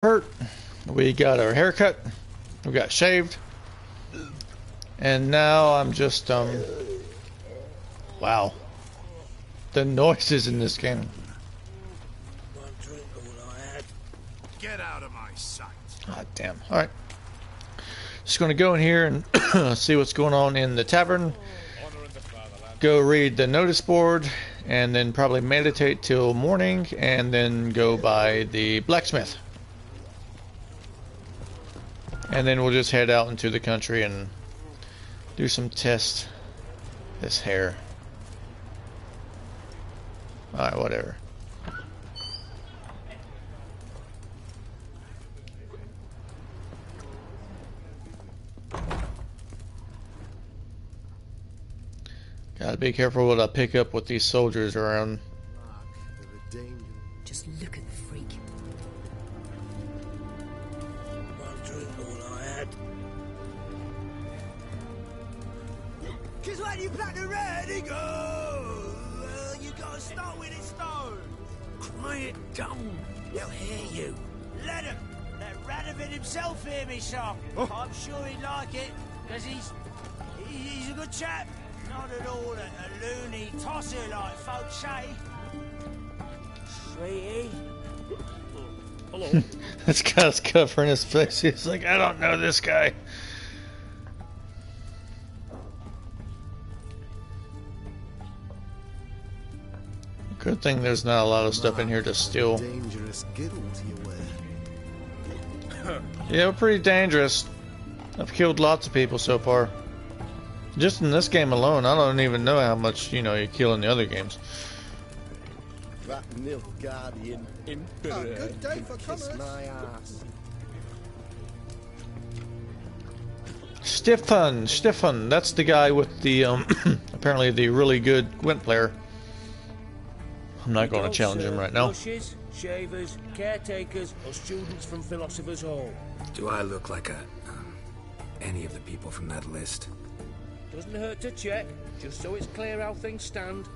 Hurt. We got our haircut. We got shaved. And now I'm just, wow. The noises in this game. One drink all I had. Get out of my sight. God damn. Alright. Just gonna go in here and see what's going on in the tavern. Go read the notice board. And then probably meditate till morning. And then go by the blacksmith. And then we'll just head out into the country and do some tests. This hair. Alright, whatever. Gotta be careful what I pick up with these soldiers around. Just look at the freak. One drink all I had. Cause when you pack the ready go, well, you gotta start with it stone. Quiet down. He'll hear you. Let him. Let Radovid himself hear me, son. Oh. I'm sure he'd like it, cause he's a good chap. Not at all a loony tosser like folks say. Sweetie. Hello. This guy's covering his face. He's like, I don't know this guy. Good thing there's not a lot of stuff in here to steal. Dangerous guild you wear. Yeah, we're pretty dangerous. I've killed lots of people so far. Just in this game alone, I don't even know how much, you kill in the other games. That Nilfgaardian Emperor good day for kiss my ass. Stefan, that's the guy with the, apparently the really good Gwent player. I'm not going to challenge him right now. Bushes, shavers, caretakers, or students from Philosopher's Hall. Do I look like any of the people from that list? Doesn't hurt to check, just so it's clear how things stand.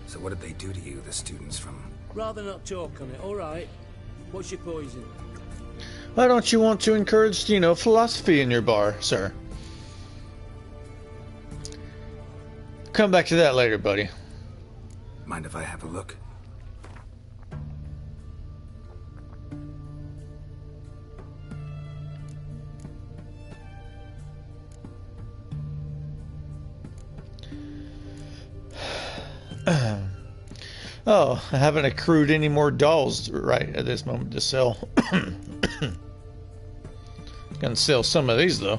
So what did they do to you, the students from... Rather not talk on it, alright. What's your poison? Why don't you want to encourage, philosophy in your bar, sir? Come back to that later, buddy. Mind if I have a look? Oh, I haven't accrued any more dolls right at this moment to sell. Gonna sell some of these though.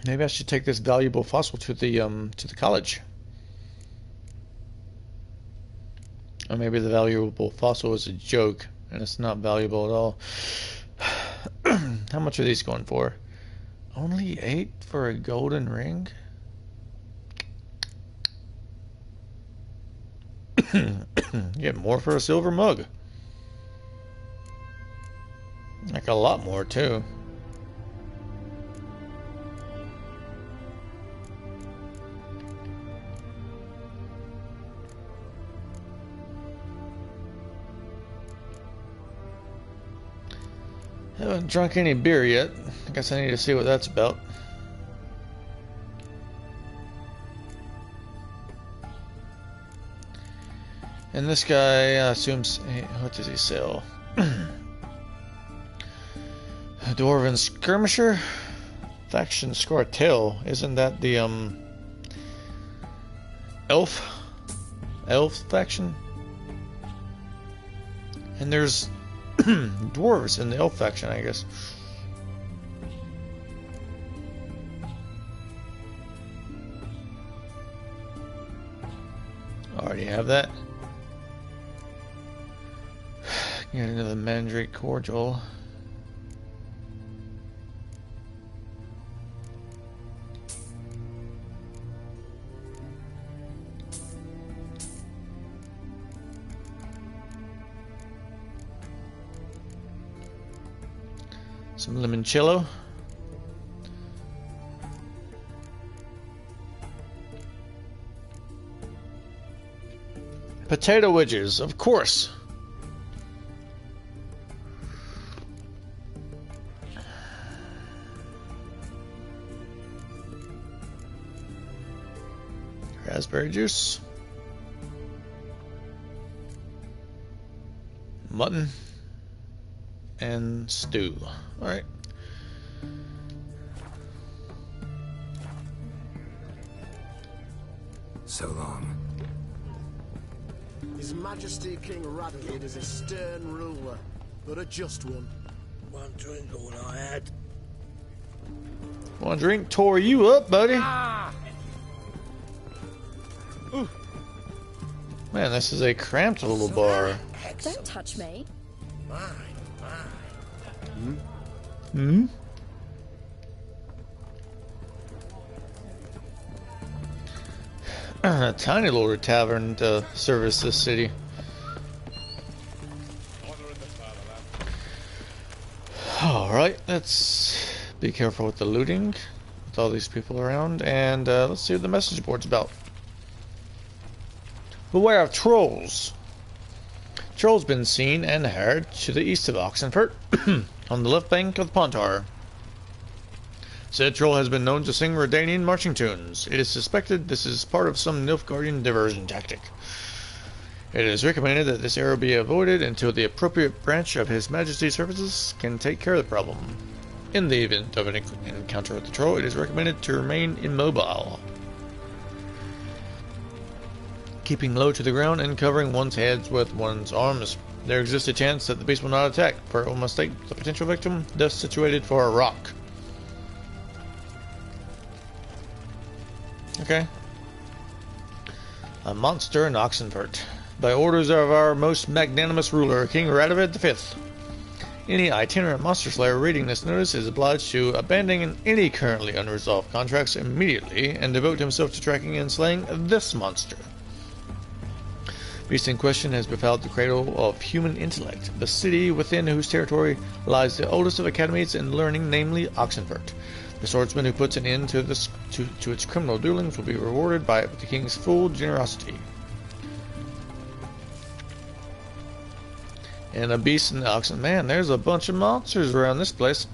Maybe I should take this valuable fossil to the college. Or maybe the valuable fossil is a joke and it's not valuable at all. How much are these going for? Only 8 for a golden ring? Get more for a silver mug. Like a lot more too. Haven't drunk any beer yet. I guess I need to see what that's about. And this guy assumes... What does he sell? Dwarven Skirmisher? Faction Scoratel. Isn't that the Elf faction? And there's dwarves in the elf faction, I guess. Already have that. Get another Mandrake Cordial. Some limoncello. Potato wedges, of course. Raspberry juice. Mutton. And stew. Alright. So long. His Majesty King Radagid is a stern ruler, but a just one. One drink all I had. One drink tore you up, buddy. Man, this is a cramped little bar. Don't touch me. Hmm? A tiny little tavern to service this city. Alright, let's be careful with the looting with all these people around, and let's see what the message board's about. Beware of trolls. Trolls been seen and heard to the east of Oxenfurt, on the left bank of the Pontar. Said troll has been known to sing Redanian marching tunes. It is suspected this is part of some Nilfgaardian diversion tactic. It is recommended that this area be avoided until the appropriate branch of His Majesty's services can take care of the problem. In the event of an encounter with the troll, it is recommended to remain immobile, keeping low to the ground and covering one's head with one's arms. There exists a chance that the beast will not attack, for it will mistake the potential victim, thus situated for a rock. Okay. A monster in Oxenfurt. By orders of our most magnanimous ruler, King Radovid V. Any itinerant monster slayer reading this notice is obliged to abandon any currently unresolved contracts immediately and devote himself to tracking and slaying this monster. Beast in question has befouled the cradle of human intellect, the city within whose territory lies the oldest of academies in learning, namely Oxenfurt. The swordsman who puts an end to its criminal doings will be rewarded by the king's full generosity. And a beast in the oxen. Man, there's a bunch of monsters around this place.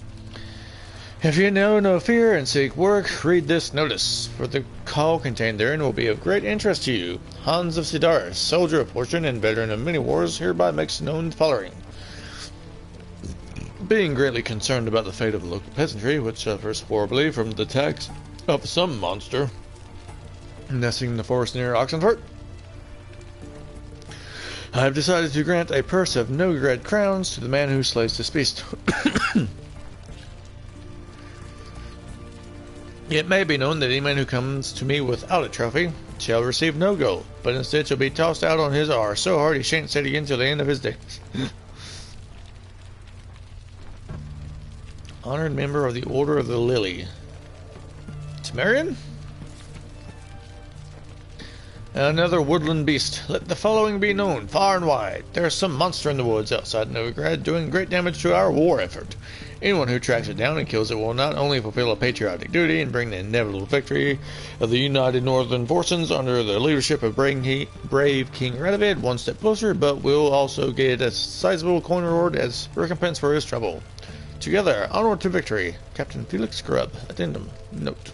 If you know no fear and seek work, read this notice, for the call contained therein will be of great interest to you. Hans of Sidaris, soldier of fortune and veteran of many wars, hereby makes known the following. Being greatly concerned about the fate of the local peasantry, which suffers horribly from the attacks of some monster nesting in the forest near Oxenfurt, I have decided to grant a purse of no red crowns to the man who slays this beast. It may be known that any man who comes to me without a trophy shall receive no gold, but instead shall be tossed out on his R so hard he shan't sit again till the end of his days. Honored member of the Order of the Lily. Temerian? Another woodland beast. Let the following be known, far and wide. There is some monster in the woods outside Novigrad doing great damage to our war effort. Anyone who tracks it down and kills it will not only fulfill a patriotic duty and bring the inevitable victory of the united northern forces under the leadership of brave King Radovid one step closer, but will also get a sizable coin reward as recompense for his trouble. Together, onward to victory. Captain Felix Grubb. Addendum. Note.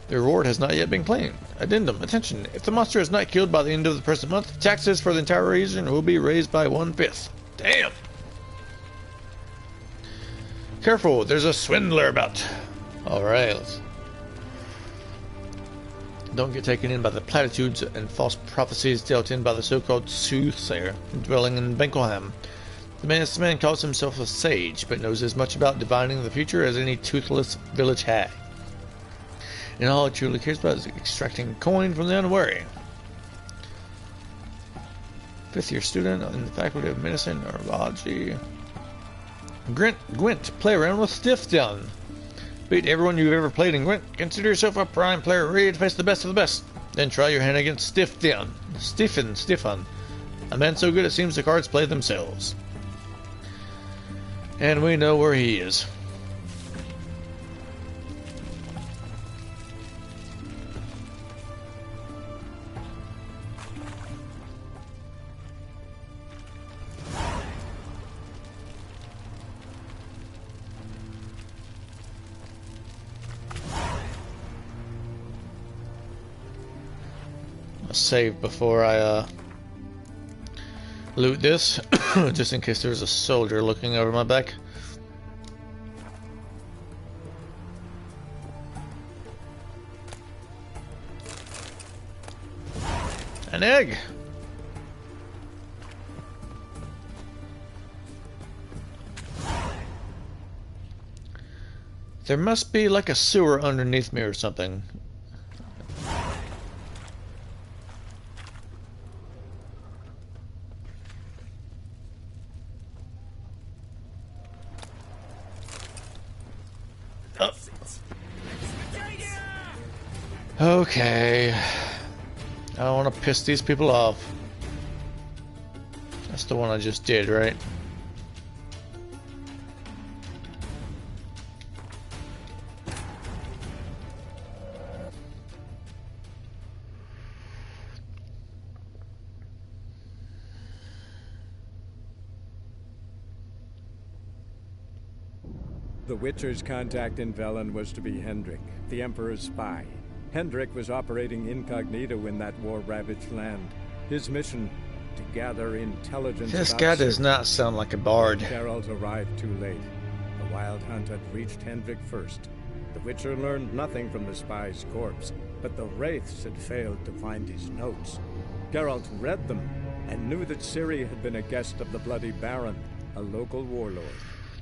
The reward has not yet been claimed. Addendum. Attention. If the monster is not killed by the end of the present month, taxes for the entire region will be raised by 1/5. Damn! Careful, there's a swindler about. Alright. Don't get taken in by the platitudes and false prophecies dealt in by the so-called soothsayer dwelling in Benkelheim. This man calls himself a sage, but knows as much about divining the future as any toothless village hag. And all he truly cares about is extracting coin from the unwary. 5th year student in the Faculty of Medicine, Neurology. Gwent, play around with Stifton. Beat everyone you've ever played in Gwent. Consider yourself a prime player ready to face the best of the best. Then try your hand against Stifton. Stiffan. A man so good it seems the cards play themselves. And we know where he is. I'll save before I loot this, just in case there's a soldier looking over my back. An egg! There must be like a sewer underneath me or something. Okay. I don't want to piss these people off. That's the one I just did, right? The Witcher's contact in Velen was to be Hendrik, the Emperor's spy. Hendrik was operating incognito in that war-ravaged land. His mission, to gather intelligence This about guy does Ciri. not sound like a bard. Geralt arrived too late. The Wild Hunt had reached Hendrik first. The Witcher learned nothing from the spy's corpse, but the Wraiths had failed to find his notes. Geralt read them and knew that Ciri had been a guest of the Bloody Baron, a local warlord,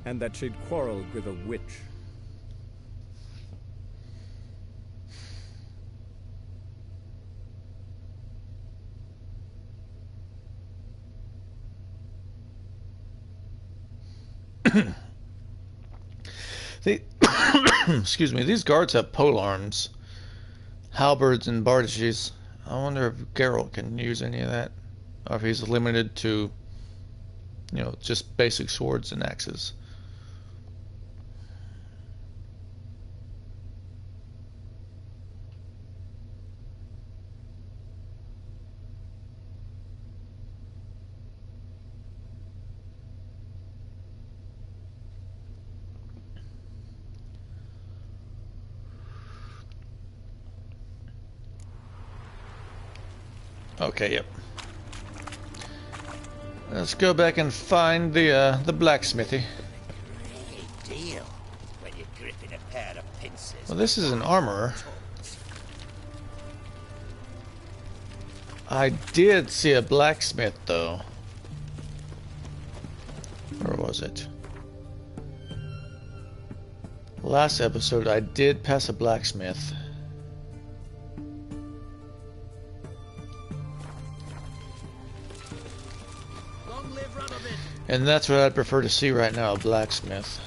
and that she'd quarreled with a witch. Excuse me, these guards have polearms, halberds, and bardages. I wonder if Geralt can use any of that, or if he's limited to, you know, just basic swords and axes. Okay, yep. Let's go back and find the blacksmithy. Great deal when you're gripping a pair of pincers. Well, this is an armorer. I did see a blacksmith, though. Where was it? Last episode, I did pass a blacksmith. And that's what I'd prefer to see right now, a blacksmith.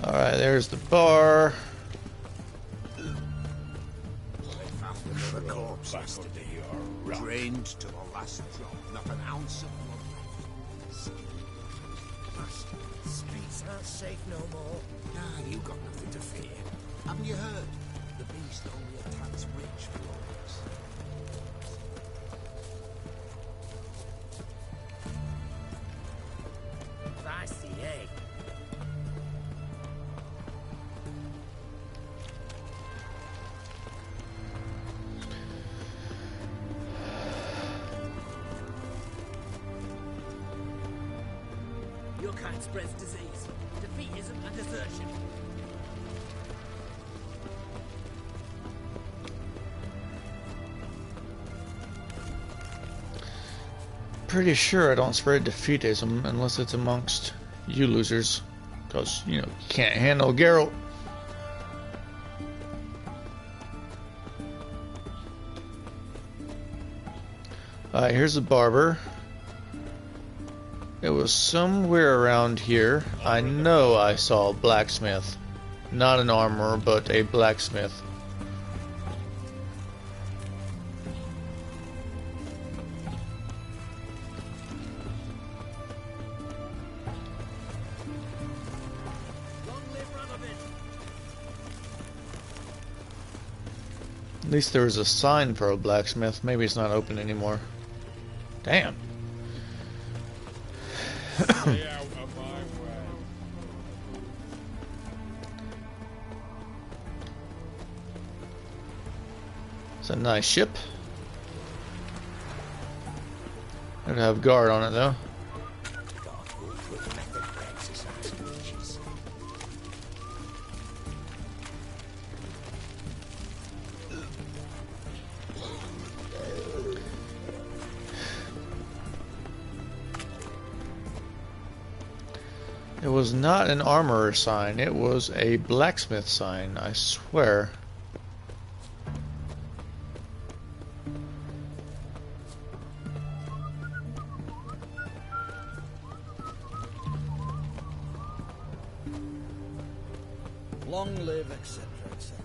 Alright, there's the bar. The corpse has to be drained to the last drop, not an ounce of blood. Streets aren't safe no more. Nah, you got nothing to fear. Haven't you heard? The beast only attacks rich lords. Feisty, eh? Your kind spreads disease, defeatism, and desertion. Pretty sure I don't spread defeatism unless it's amongst you losers. Because, you know, you can't handle Geralt. Alright, here's a barber. It was somewhere around here. I know I saw a blacksmith. Not an armorer, but a blacksmith. At least there was a sign for a blacksmith. Maybe it's not open anymore. Damn. Stay out of my way. It's a nice ship. It'd have guard on it though. It was not an armorer sign, it was a blacksmith sign, I swear. Long live, etc., etc.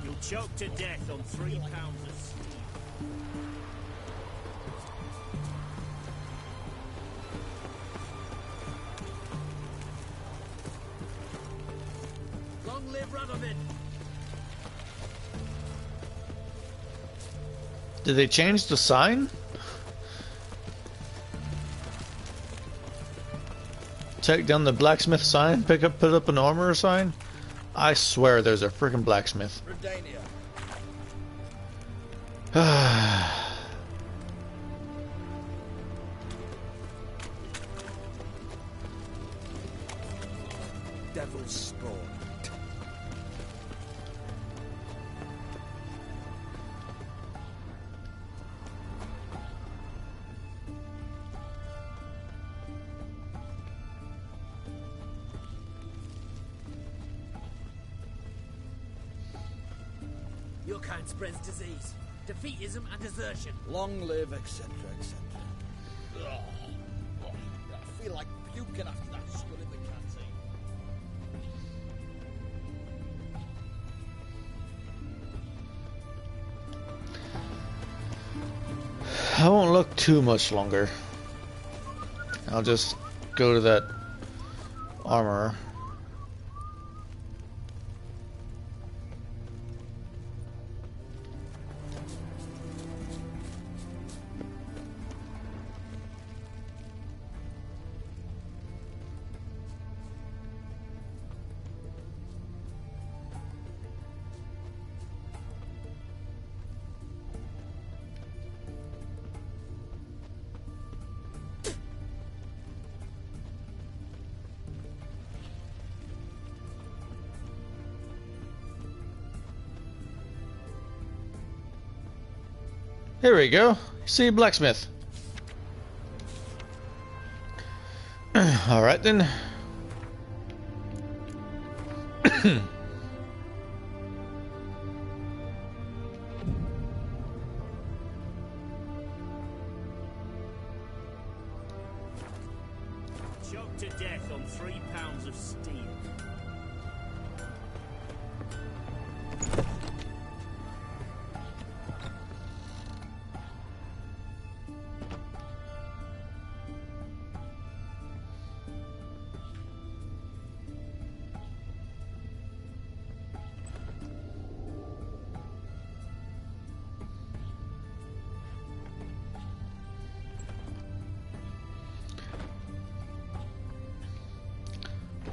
You'll choke to death on 3 pounds of steel. Long live Radovid! Did they change the sign? Take down the blacksmith sign, put up an armorer sign? I swear there's a freaking blacksmith. Redania. Devil's spawn. Your kind spreads disease, defeatism and desertion. Long live, etc., etc. I feel like puking after that scud in the canteen. I won't look too much longer. I'll just go to that armorer. Here we go. See, blacksmith. All right then. Choke to death on 3 pounds of steel.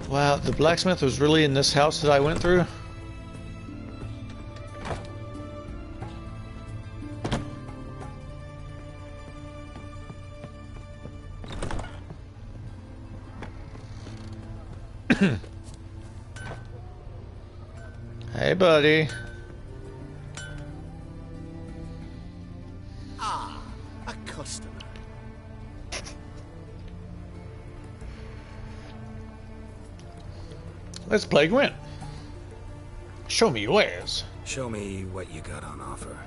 Wow, the blacksmith was really in this house that I went through? Hey, buddy. Ah, a customer. Let's play Gwent. Show me your wares. Show me what you got on offer.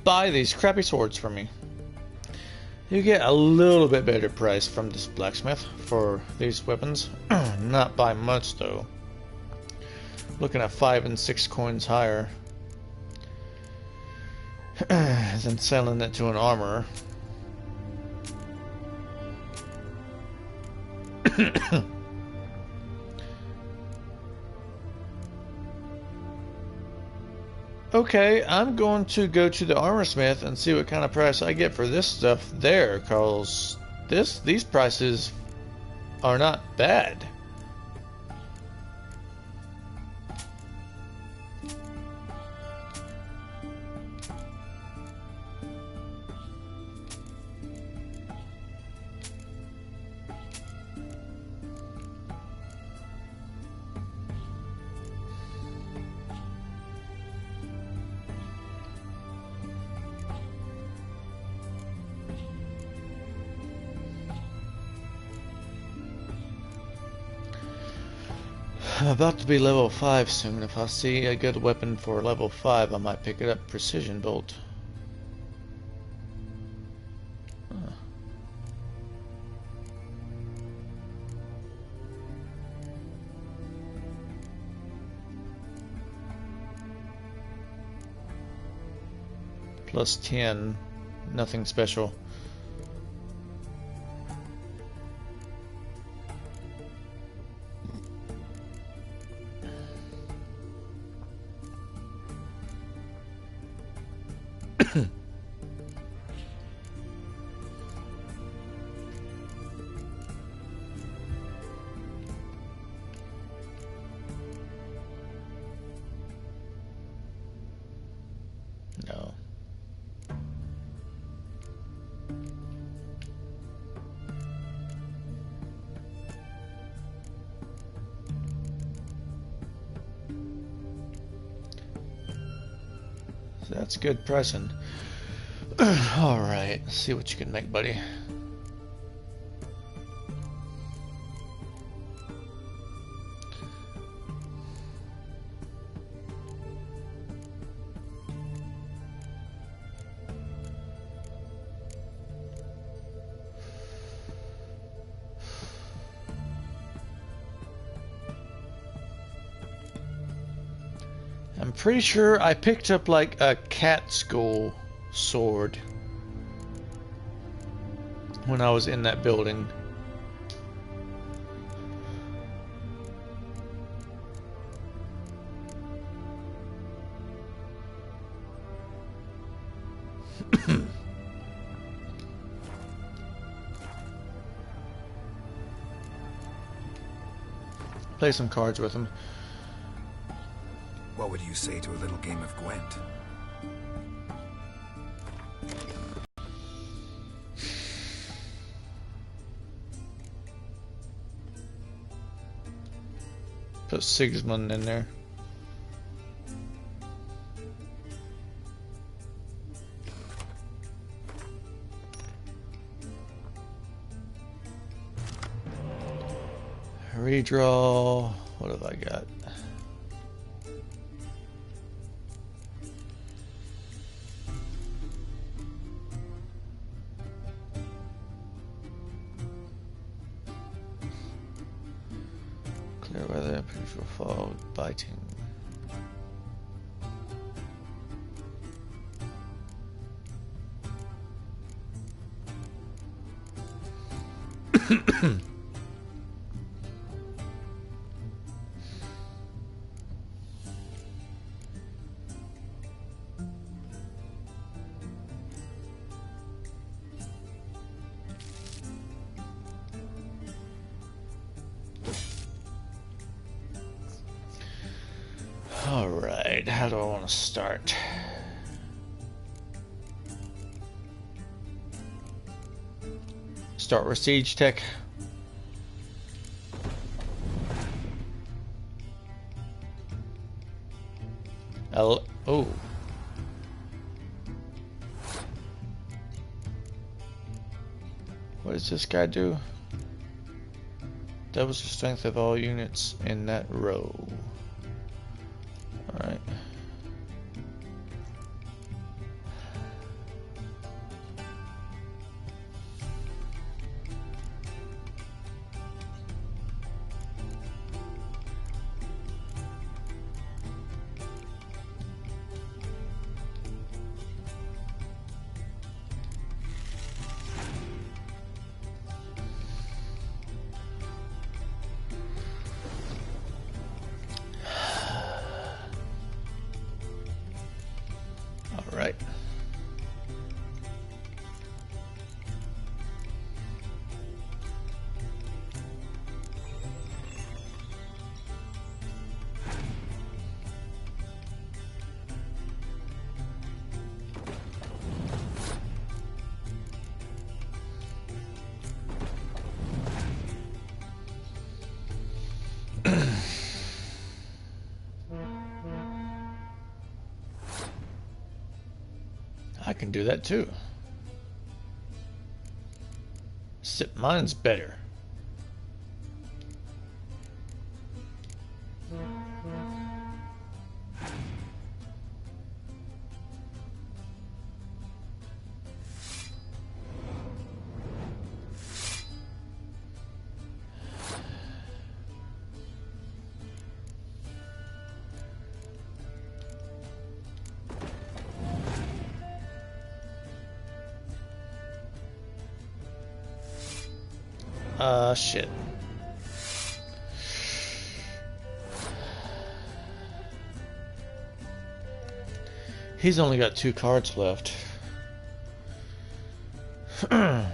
Buy these crappy swords from me. You get a little bit better price from this blacksmith for these weapons. Not by much though. Looking at 5 and 6 coins higher than selling it to an armorer. Okay, I'm going to go to the armor smith and see what kind of price I get for this stuff there, cause these prices are not bad. I'm about to be level 5 soon. If I see a good weapon for level 5, I might pick it up. Precision bolt. Huh. Plus 10. Nothing special. No. So that's good pricing. Alright, see what you can make, buddy. I'm pretty sure I picked up like a cat skull sword when I was in that building. Play some cards with him. What would you say to a little game of Gwent? Put Sigismund in there. Redraw. What have I got? Clear weather, potential fog, biting. Alright, how do I want to start? Start with Siege Tech. Oh. What does this guy do? Doubles the strength of all units in that row. Alright. I can do that too. Except mine's better. Shit. He's only got 2 cards left. Can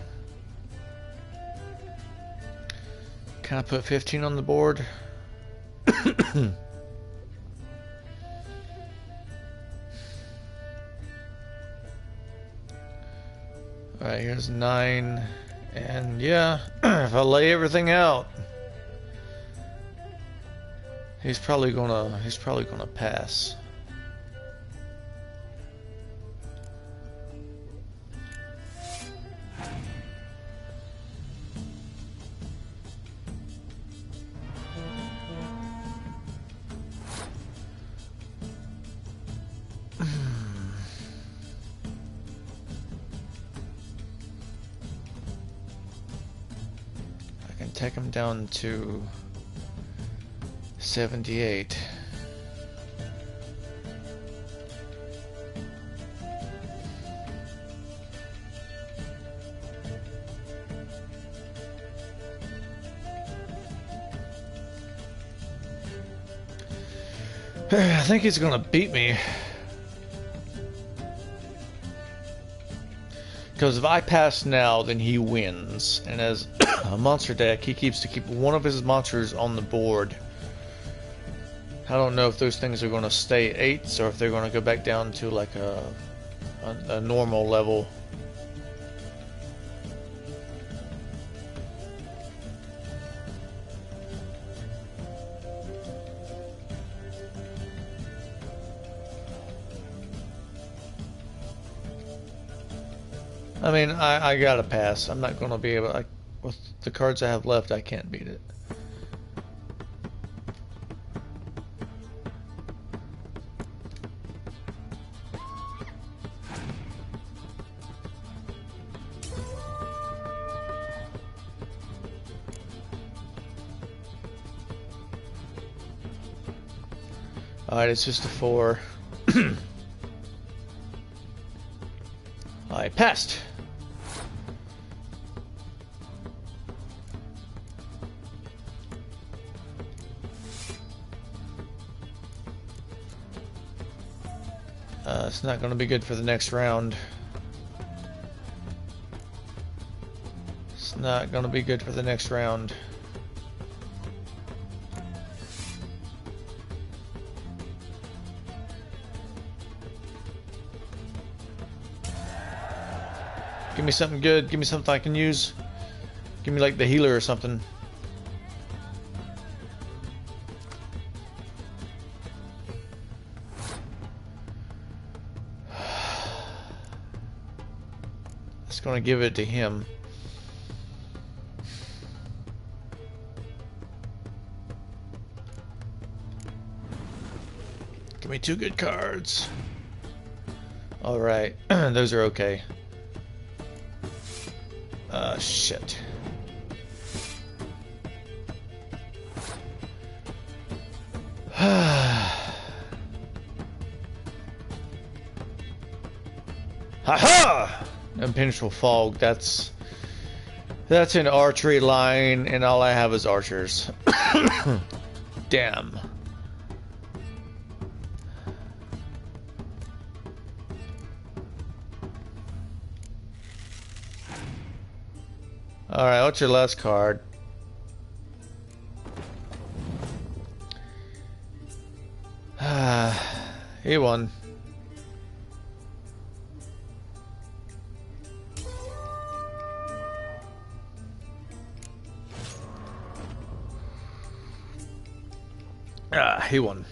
I put 15 on the board? Alright, here's 9. And yeah, if I lay everything out, he's probably gonna pass. Take him down to 78. I think he's gonna beat me. Because if I pass now, then he wins. And as a monster deck, he keeps to keep one of his monsters on the board. I don't know if those things are going to stay 8s or if they're going to go back down to like a normal level. I mean, I gotta pass. I'm not gonna be able. With the cards I have left, I can't beat it. Alright, it's just a 4. I passed. It's not going to be good for the next round. It's not going to be good for the next round. Give me something good. Give me something I can use. Give me like the healer or something. It's gonna give it to him. Give me 2 good cards. Alright, those are okay. Shit. Ha-ha! Impenetrable fog, that's an archery line, and all I have is archers. Damn. Alright, what's your last card? He won. He won.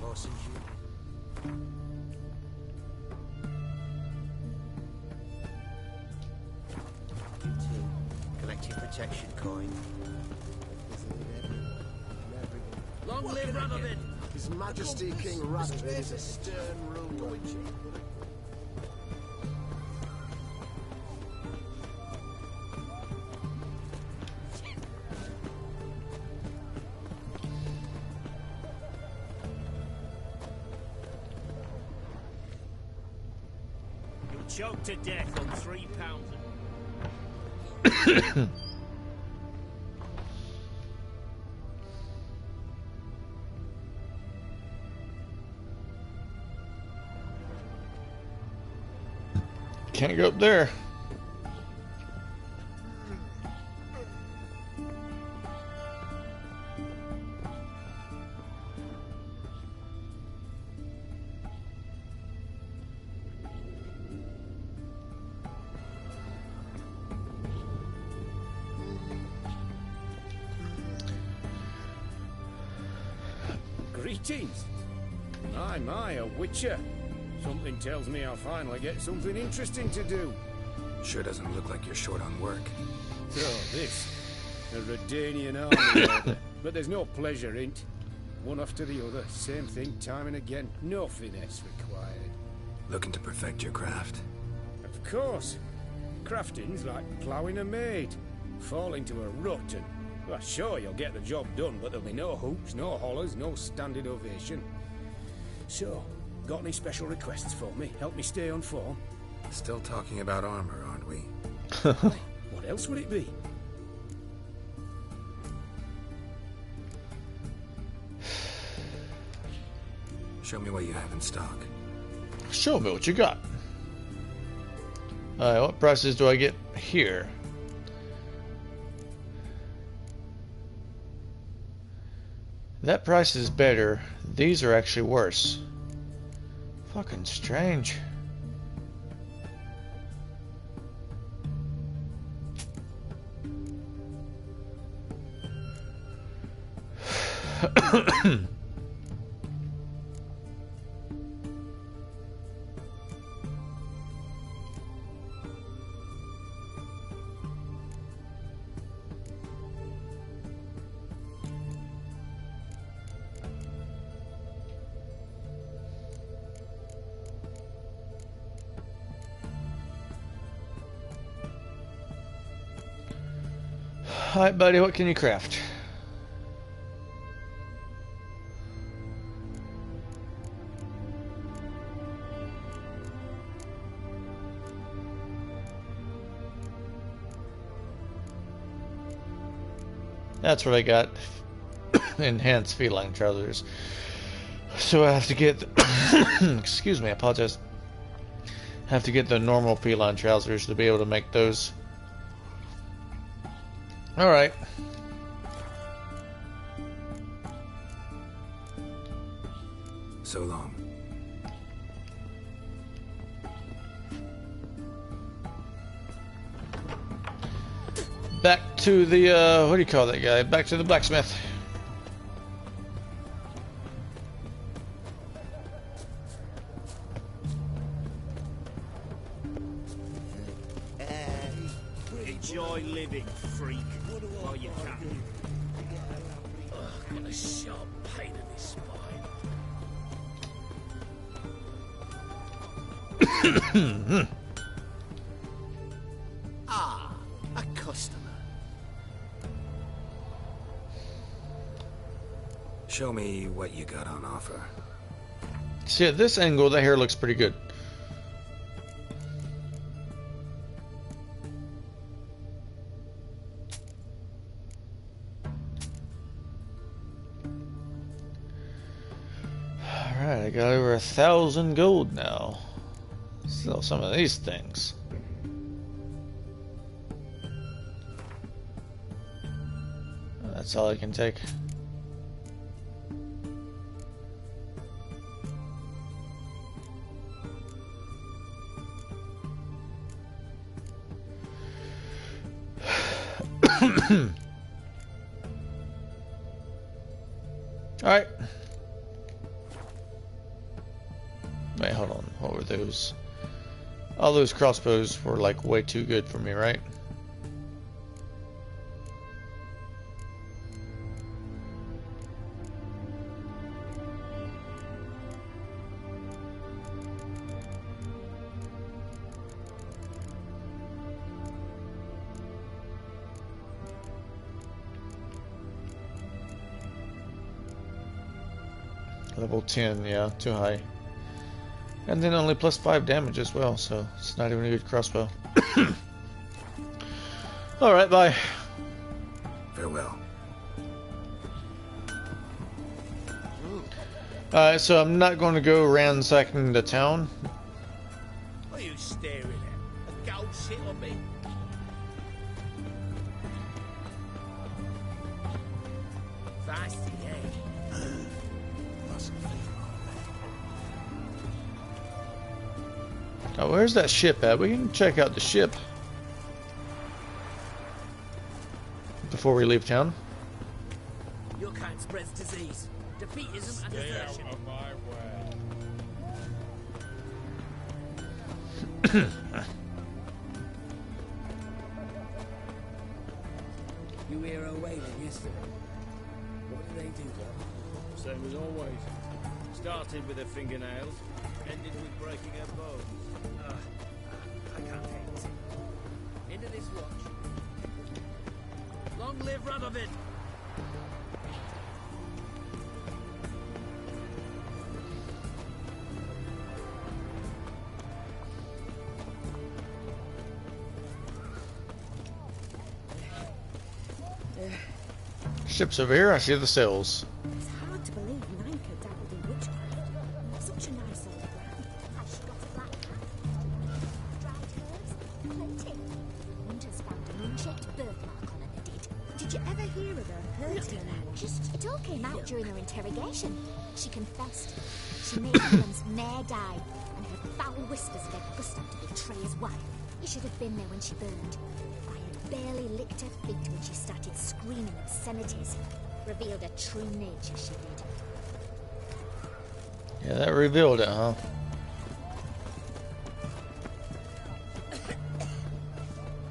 Bossy, your protection coin. Long live Radovid! His Majesty King Radovid is a stern ruler. You'll choke to death on 3 pounds. Can't go up there. Greetings. My, a witcher. Something tells me I'll finally get something interesting to do. Sure doesn't look like you're short on work. So this, a Redanian army order. But there's no pleasure in it. One after the other, same thing time and again. No finesse required. Looking to perfect your craft? Of course. Crafting's like ploughing a maid. Fall into a rut and... Well, sure, you'll get the job done, but there'll be no hoops, no hollers, no standing ovation. So, got any special requests for me? Help me stay on form? Still talking about armor, aren't we? What else would it be? Show me what you have in stock. Show me what you got. Alright, what prices do I get here? That price is better. These are actually worse. Fucking strange. Alright, buddy, what can you craft? That's what I got. Enhanced feline trousers. So I have to get... excuse me, I apologize. I have to get the normal feline trousers to be able to make those. Alright. So long. Back to the, what do you call that guy? Back to the blacksmith. Enjoy living, freak, while you can. Ugh, what a sharp pain in his spine. Ah, a customer. Show me what you got on offer. See, at this angle, the hair looks pretty good. Alright, I got over 1,000 gold now. Sell some of these things. That's all I can take. Alright. Wait, hold on. What were those? All those crossbows were like way too good for me, right? Level 10, yeah, too high. And then only plus 5 damage as well, so it's not even a good crossbow. Alright, bye. Farewell. Alright, so I'm not going to go ransacking the town. What are you staring at? A gold shit on me? Feisty, eh? Oh, where's that ship at? We can check out the ship before we leave town. Your kind spreads disease, defeatism, and Stay out desertion. of my way. You hear her wailing yesterday. What did they do, Doc? Same as always. Started with her fingernails, ended with breaking her bones. I can't take this. Into this watch. Long live Radovid! Ship's over here. I see the sails. It's hard to believe Ninka dabbled in witchcraft. Such a nice old man. Has she got a black cat? Dried herbs? Plenty. Winter's found a moon-shaped birthmark on her, did you ever hear of her hurting anyone? It all came out during her interrogation. She confessed. She made Helen's mare die, and heard foul whispers of her gusto to betray his wife. You should have been there when she burned. Barely licked her feet when she started screaming obscenities. Revealed her true nature, she did. Yeah, that revealed it, huh?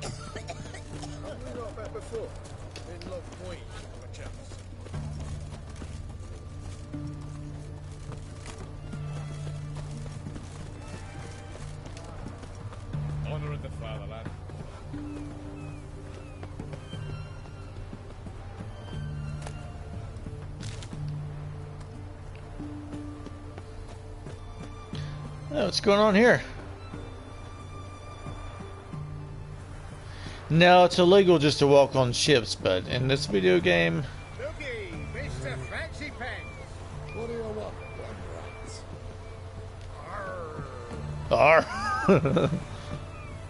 We got back before. In Lock Point, perchance. Honor in the fatherland. Oh, what's going on here? Now it's illegal just to walk on ships, but in this video game, Looky, Mr. Fancy Pants. What do you want, rats? arr,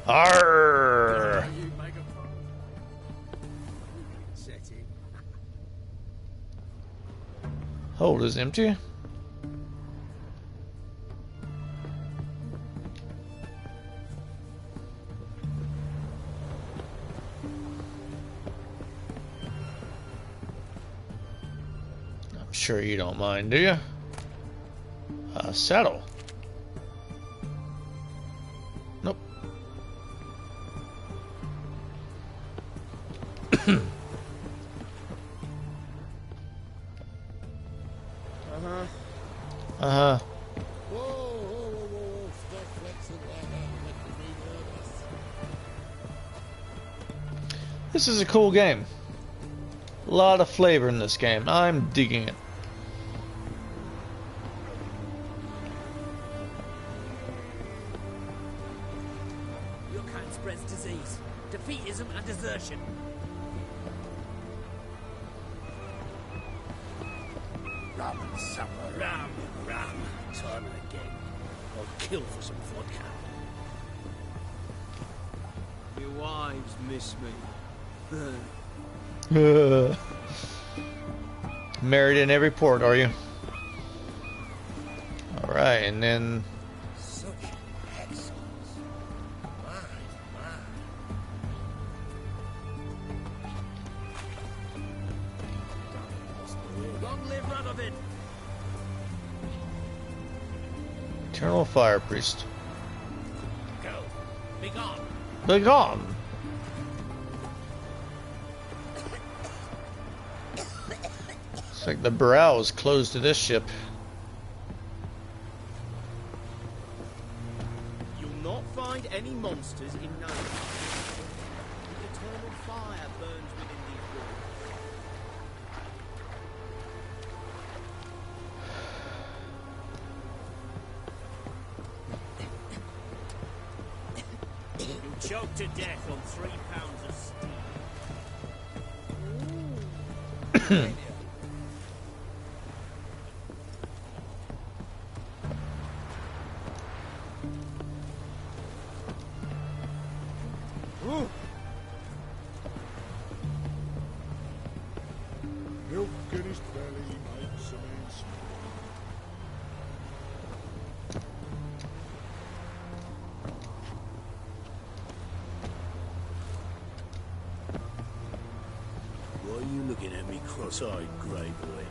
arr. You make a fun. Set it. Hold is empty. Sure you don't mind, do you? Saddle. Nope. Uh-huh. Whoa, whoa, whoa, whoa, whoa. Stop flexing like that. Making me nervous. This is a cool game. A lot of flavor in this game. I'm digging it. Your kind spreads disease, defeatism, and desertion. Rum and supper. Ram, ram, time and again. I'll kill for some vodka. Your wives miss me. Married in every port, are you? Alright, and then Such excellence. My. Long live Radovid! Eternal Fire Priest. Go. Be gone. Be gone! Looks like the brow is closed to this ship. You'll not find any monsters in Nova. The eternal fire burns within these walls. Choked to death on 3 pounds of steam. Milk in his belly makes a man smile. Why are you looking at me cross-eyed, grey boy?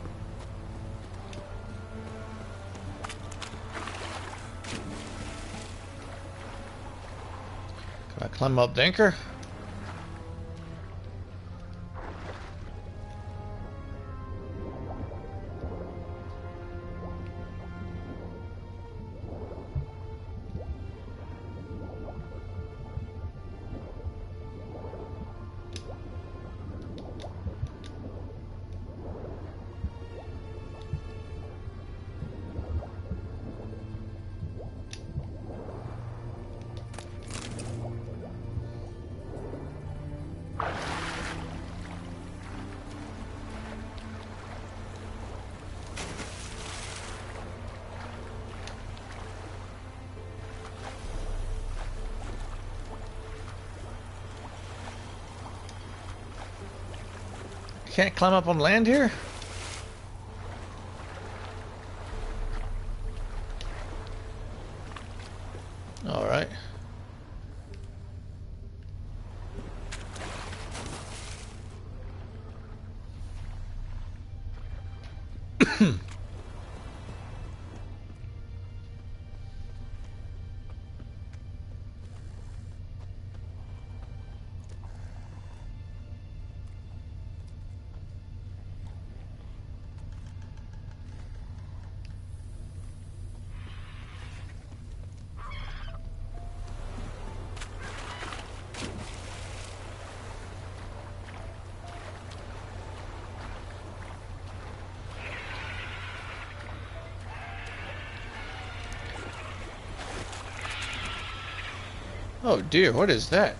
Can I climb up the anchor? Can't climb up on land here? All right. Oh dear, what is that?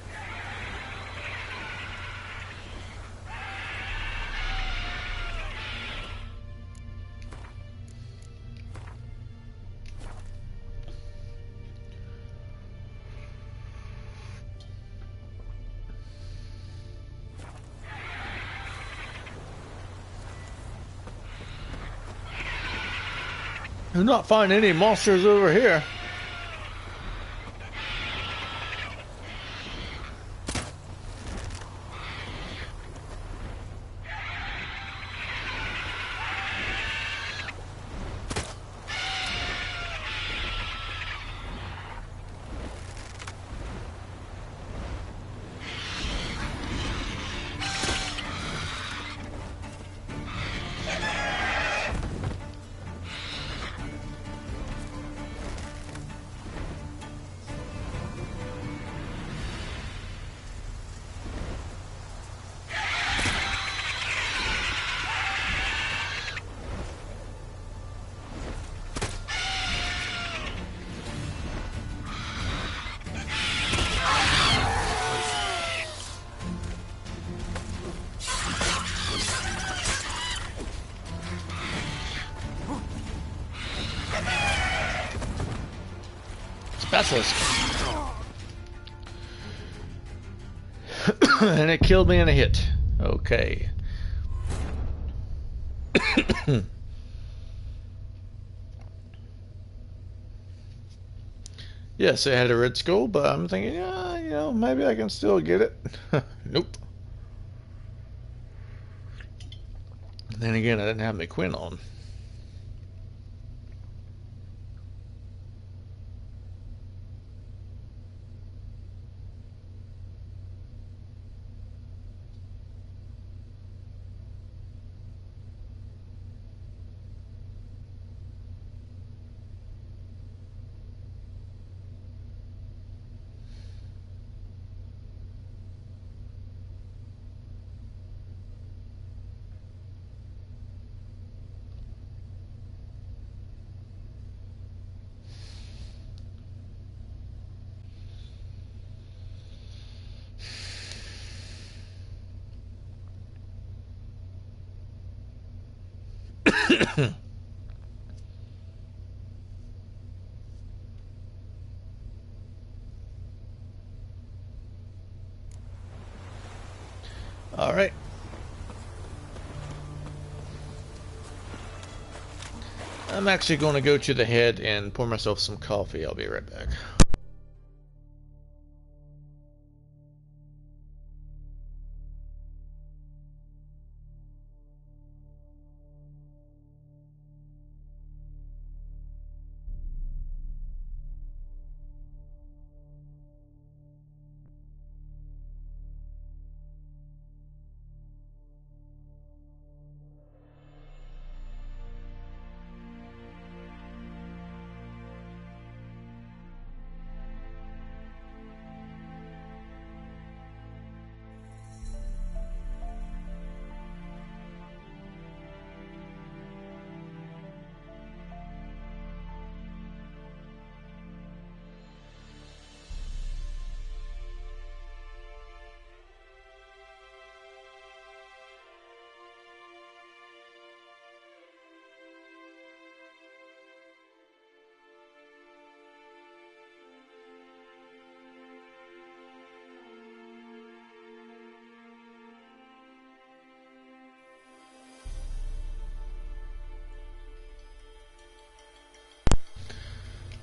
Do not find any monsters over here. Basilisk. And it killed me in a hit. Okay. Yes, it had a red skull, but I'm thinking, yeah, you know, maybe I can still get it. Nope. Then again, I didn't have my Quinn on. All right. I'm actually going to go to the head and pour myself some coffee. I'll be right back.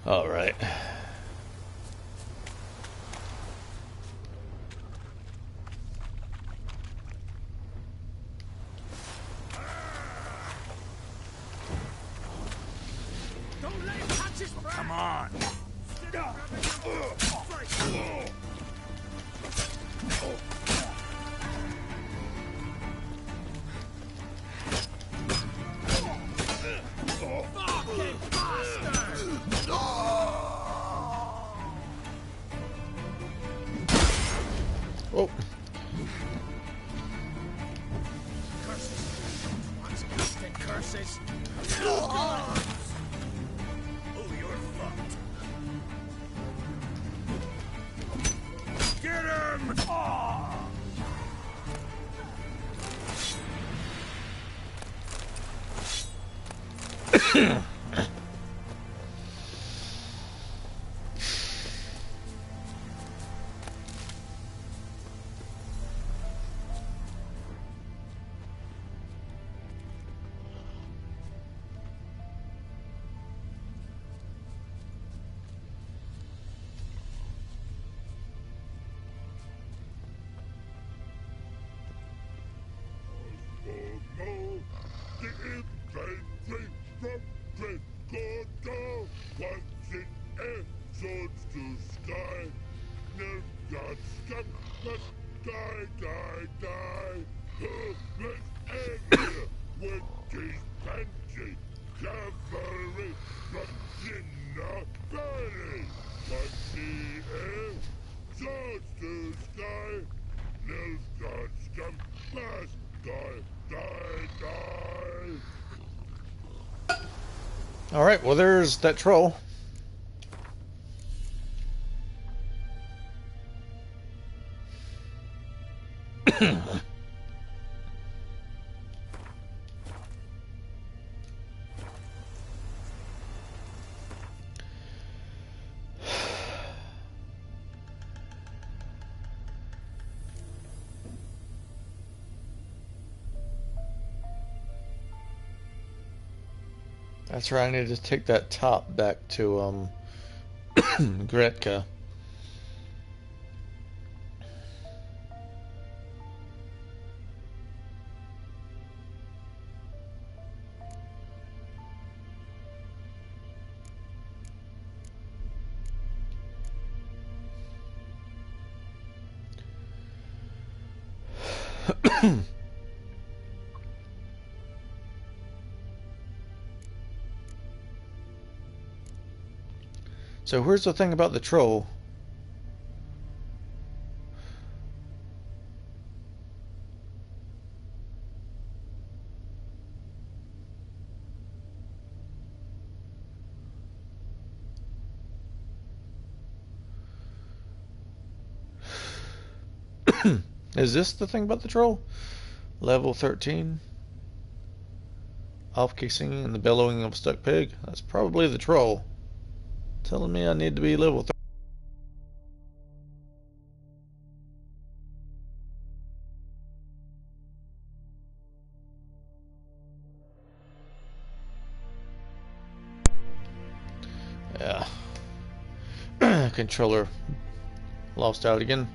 All right. Don't let him touch his back. Come on. Fucking bastard! Oh. Curses. Once again, curses. Oh, you're fucked. Get him! All right. Well, there's that troll. That's right. I need to take that top back to Gretka. So here's the thing about the troll. Is this the thing about the troll? Level 13. off-kissing and the bellowing of a stuck pig. That's probably the troll. Telling me I need to be level 3. Yeah. Controller lost out again.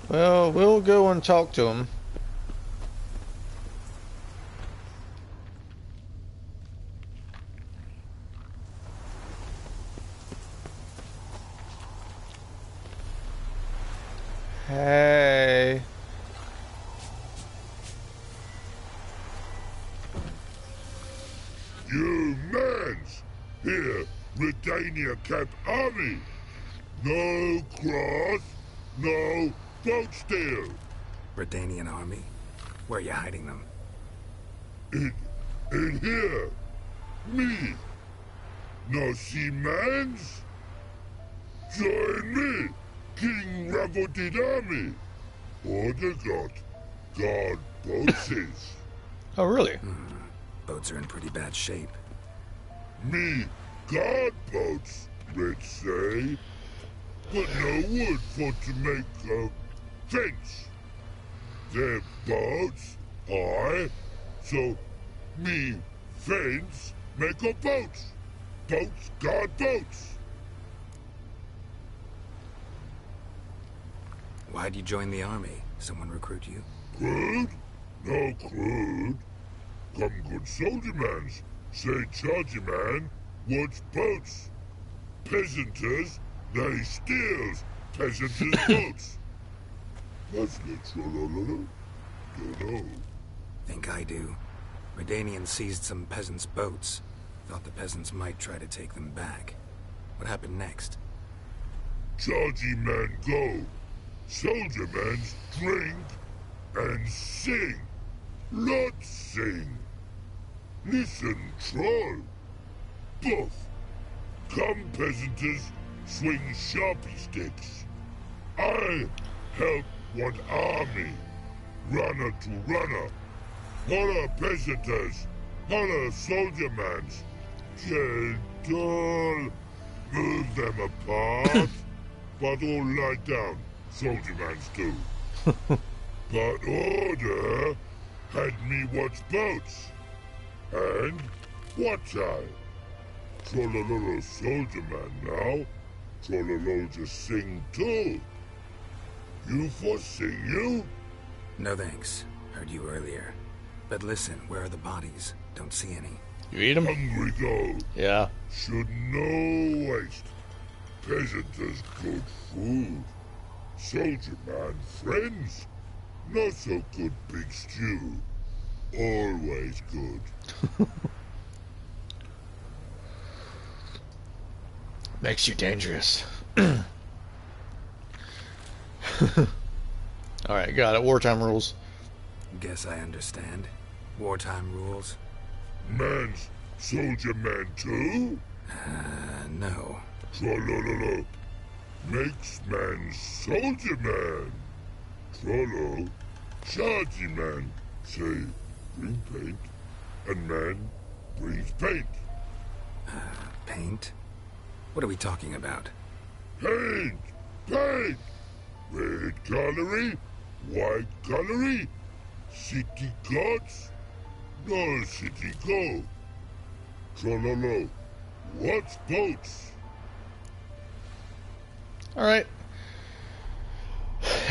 Well, we'll go and talk to him. Hey. You mans! Here, Redania Camp Army! No cross, no boat steal! Redanian army? Where are you hiding them? In here! Me! No see mans? Join me! King Ravodid Army! Order God boats. Oh, really? Boats are in pretty bad shape. Me guard boats, let's say. But no wood for to make a fence. Their boats, so me fence make a boats. Boats guard boats. Why'd you join the army? Someone recruit you? Crude? No crude. Come good soldier mans. Say charger man wants boats. Peasanters, they steals peasanters' boats. That's literal. Don't know. Think I do. Redanians seized some peasants' boats. Thought the peasants might try to take them back. What happened next? Chargy man go. Soldier mans drink and sing. Lot sing. Listen, troll. Both. Come peasanters swing sharpie sticks. I help one army. Runner to runner. Holla peasanters. Holla soldier mans. Gentle. Move them apart. But all lie down. Soldier mans too. But order had me watch boats. And watch I. Trollololo soldier man now. Trollolo just sing too. You for sing you? No thanks. Heard you earlier. But listen, where are the bodies? Don't see any. You eat them? Hungry go. Yeah. Should no waste. Peasanters good food. Soldier man friends. Not so good big stew. Always good. Makes you dangerous. Alright, got it. Wartime rules. Guess I understand. Wartime rules? Man's soldier man too? No. Trollololo. Makes man soldier man. Trollo. Chargy man. Say, bring paint. And man brings paint. Paint? What are we talking about? Paint! Paint! Red colory, white colory, city gods, no city go. Trollolo, what's boats? Alright.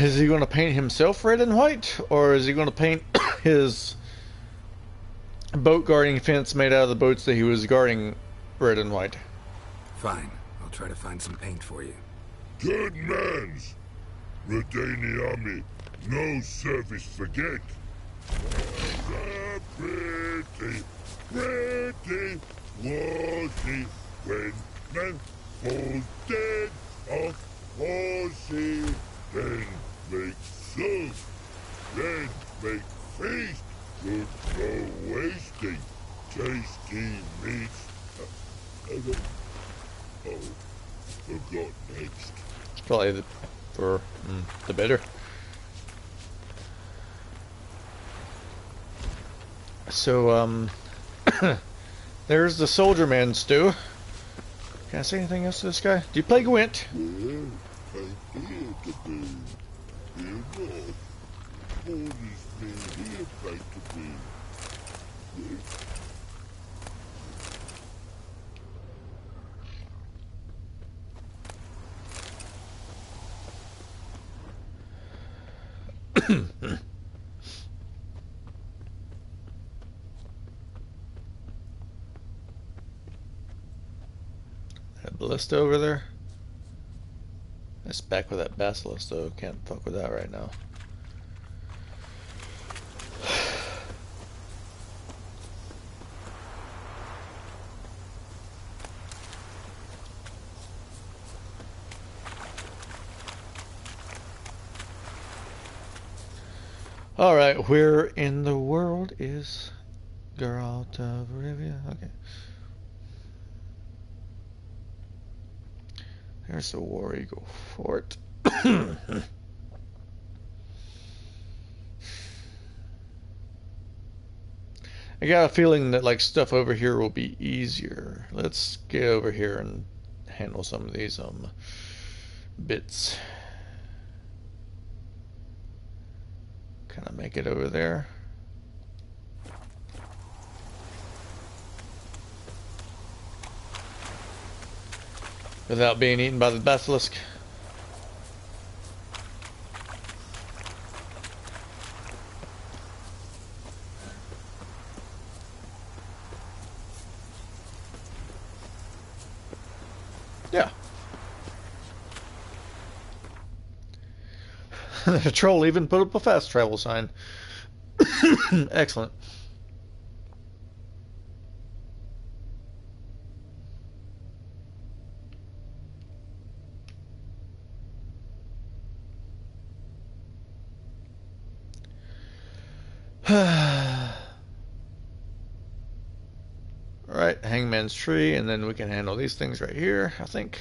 Is he going to paint himself red and white? Or is he going to paint his boat guarding fence made out of the boats that he was guarding, red and white. Fine. I'll try to find some paint for you. Good mans. Redani army, no service forget. Pretty, pretty was he when man falls dead off horsey. Then make soup, then make feast. Good no wasting, tasty meats. Oh, forgot next. Probably for the bitter. So, there's the soldier man stew. Can I say anything else to this guy? Do you play Gwent? Well, I hear to be. Fear not. All is me here back to be. That ballista over there. That's back with that basilisk though. Can't fuck with that right now. Alright, where in the world is Geralt of Rivia? Okay. There's the War Eagle Fort. I got a feeling that like stuff over here will be easier. Let's get over here and handle some of these bits. Kind of make it over there. Without being eaten by the basilisk. Yeah. The troll even put up a fast travel sign. Excellent. Alright, Hangman's Tree, and then we can handle these things right here, I think.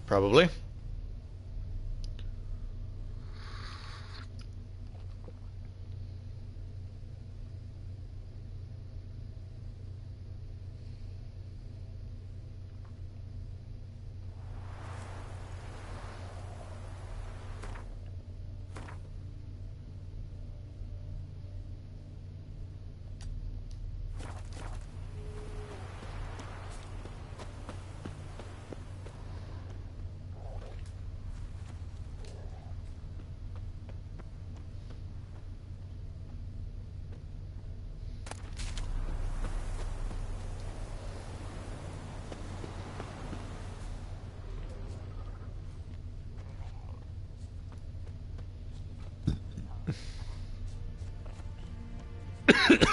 Probably.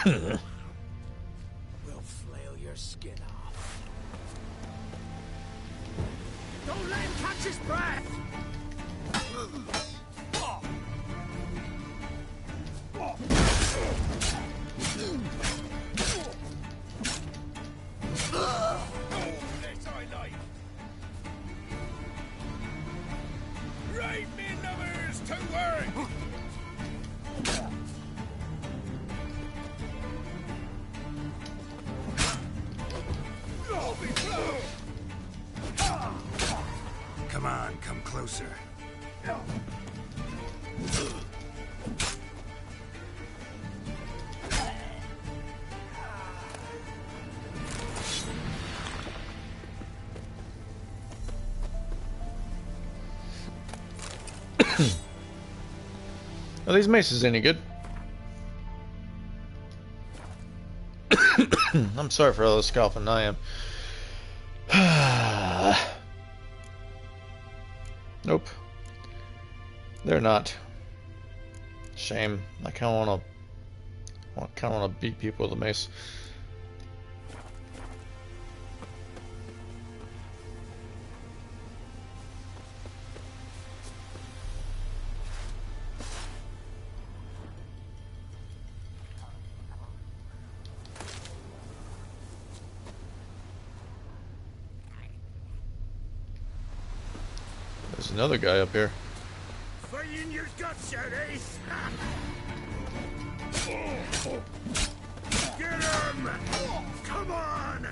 We'll flail your skin off. Don't let him catch his breath! Right, me lovers, to work! Come on, come closer. Are these maces any good? I'm sorry for all the scoffing I am. Nope. They're not. Shame. I kind of want to beat people with a mace. There's another guy up here. Fire in your guts, Eddie! Get him! Come on!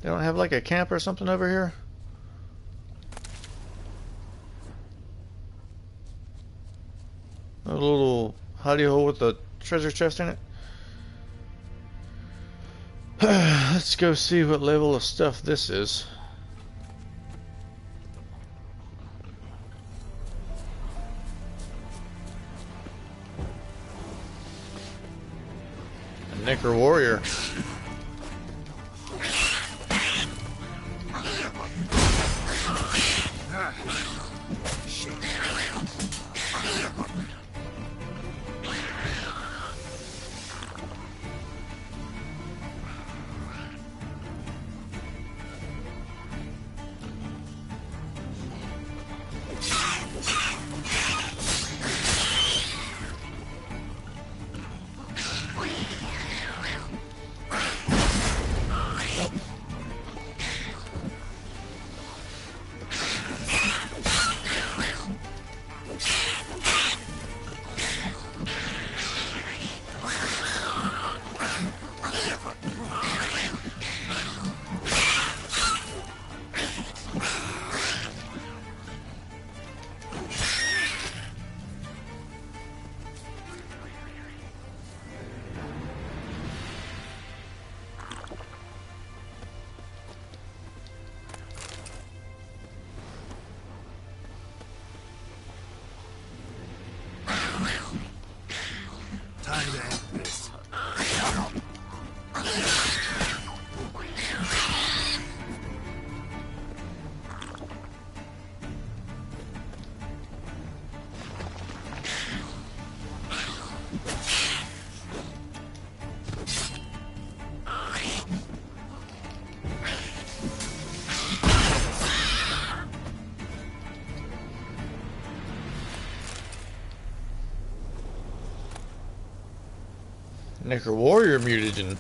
They don't have like a camp or something over here? A little hidey hole with a treasure chest in it? Let's go see what level of stuff this is. A Nicker Warrior. Time to end this. Nicker Warrior mutagen.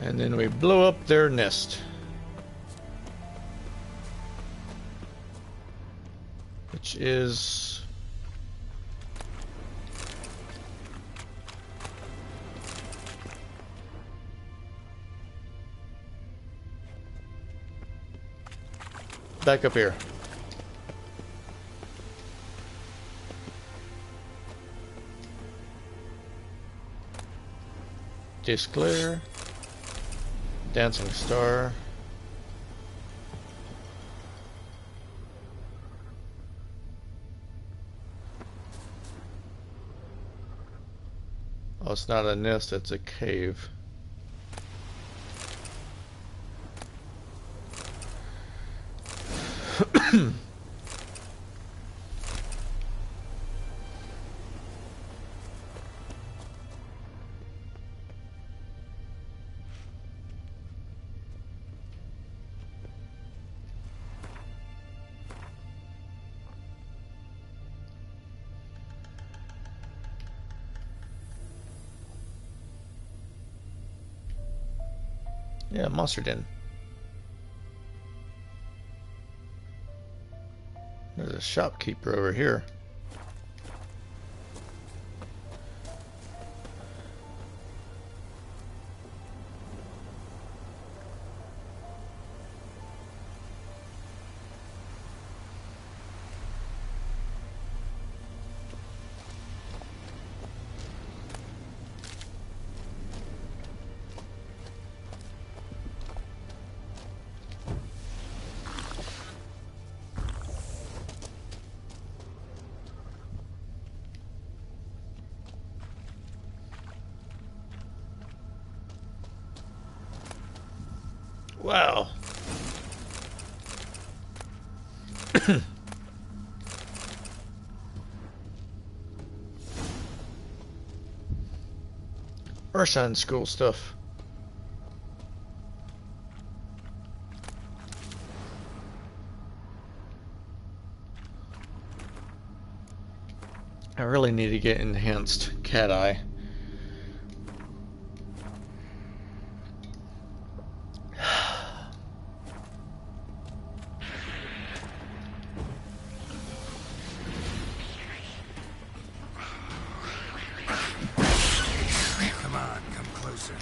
And then we blow up their nest. Which is... back up here. Disclair. Dancing Star. Oh, it's not a nest, it's a cave. Yeah, monster den. There's a shopkeeper over here. Wow. Ursine school stuff. I really need to get enhanced cat eye. Come on, come closer.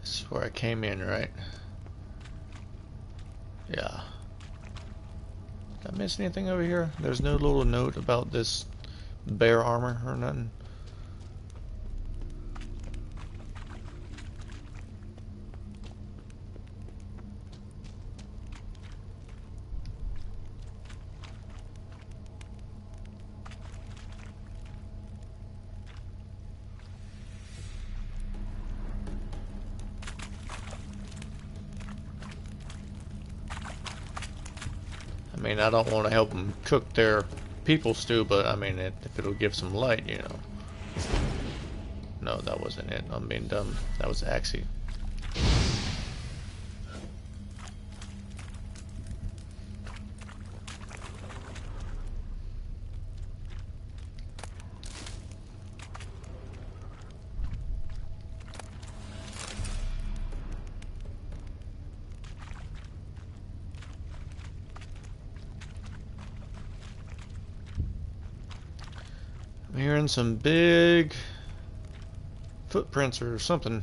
This is where I came in, right? Yeah. Did I miss anything over here? There's no little note about this bear armor or nothing. I mean, I don't want to help them cook their people stew, but I mean, if it'll give some light, you know. No, that wasn't it. I'm being dumb. That was Axie. I'm hearing some big footprints or something.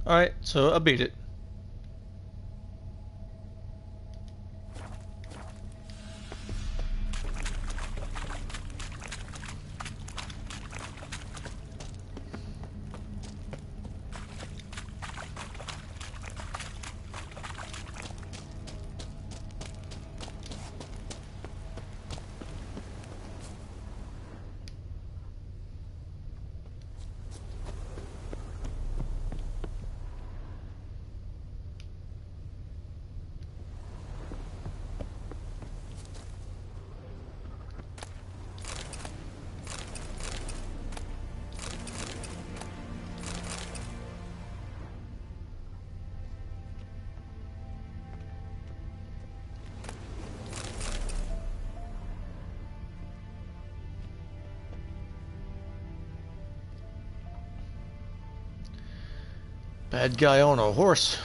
Alright, so I beat it. Bad guy on a horse.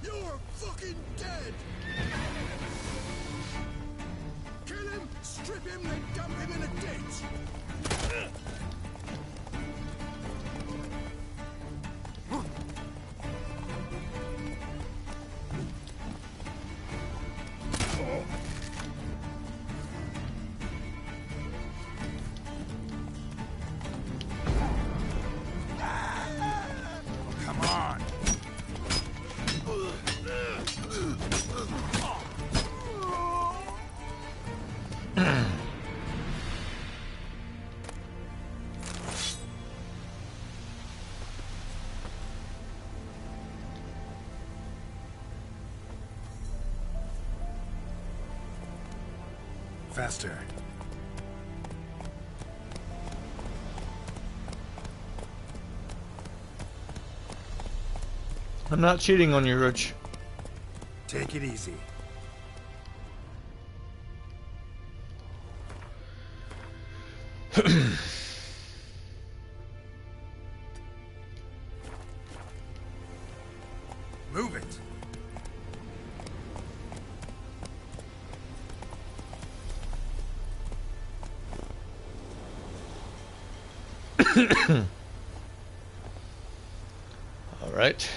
You're fucking dead! Kill him, strip him, then dump him in a ditch! Come on. Faster. I'm not cheating on you, Roach. Take it easy. Move it. All right.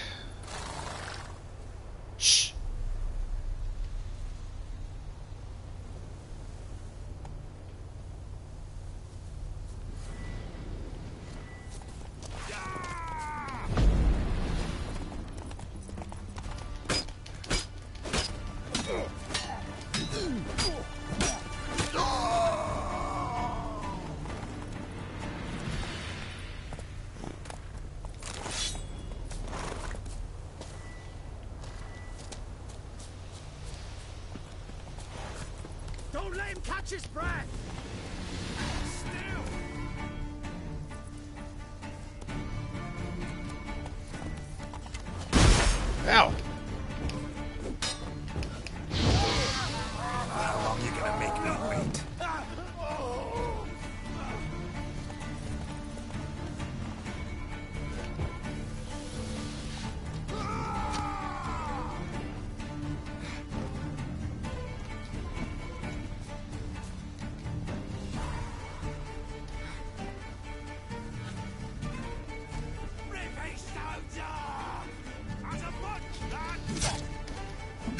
Shh. Don't let him catch his breath! Still! Ow! How long you gonna make me wait?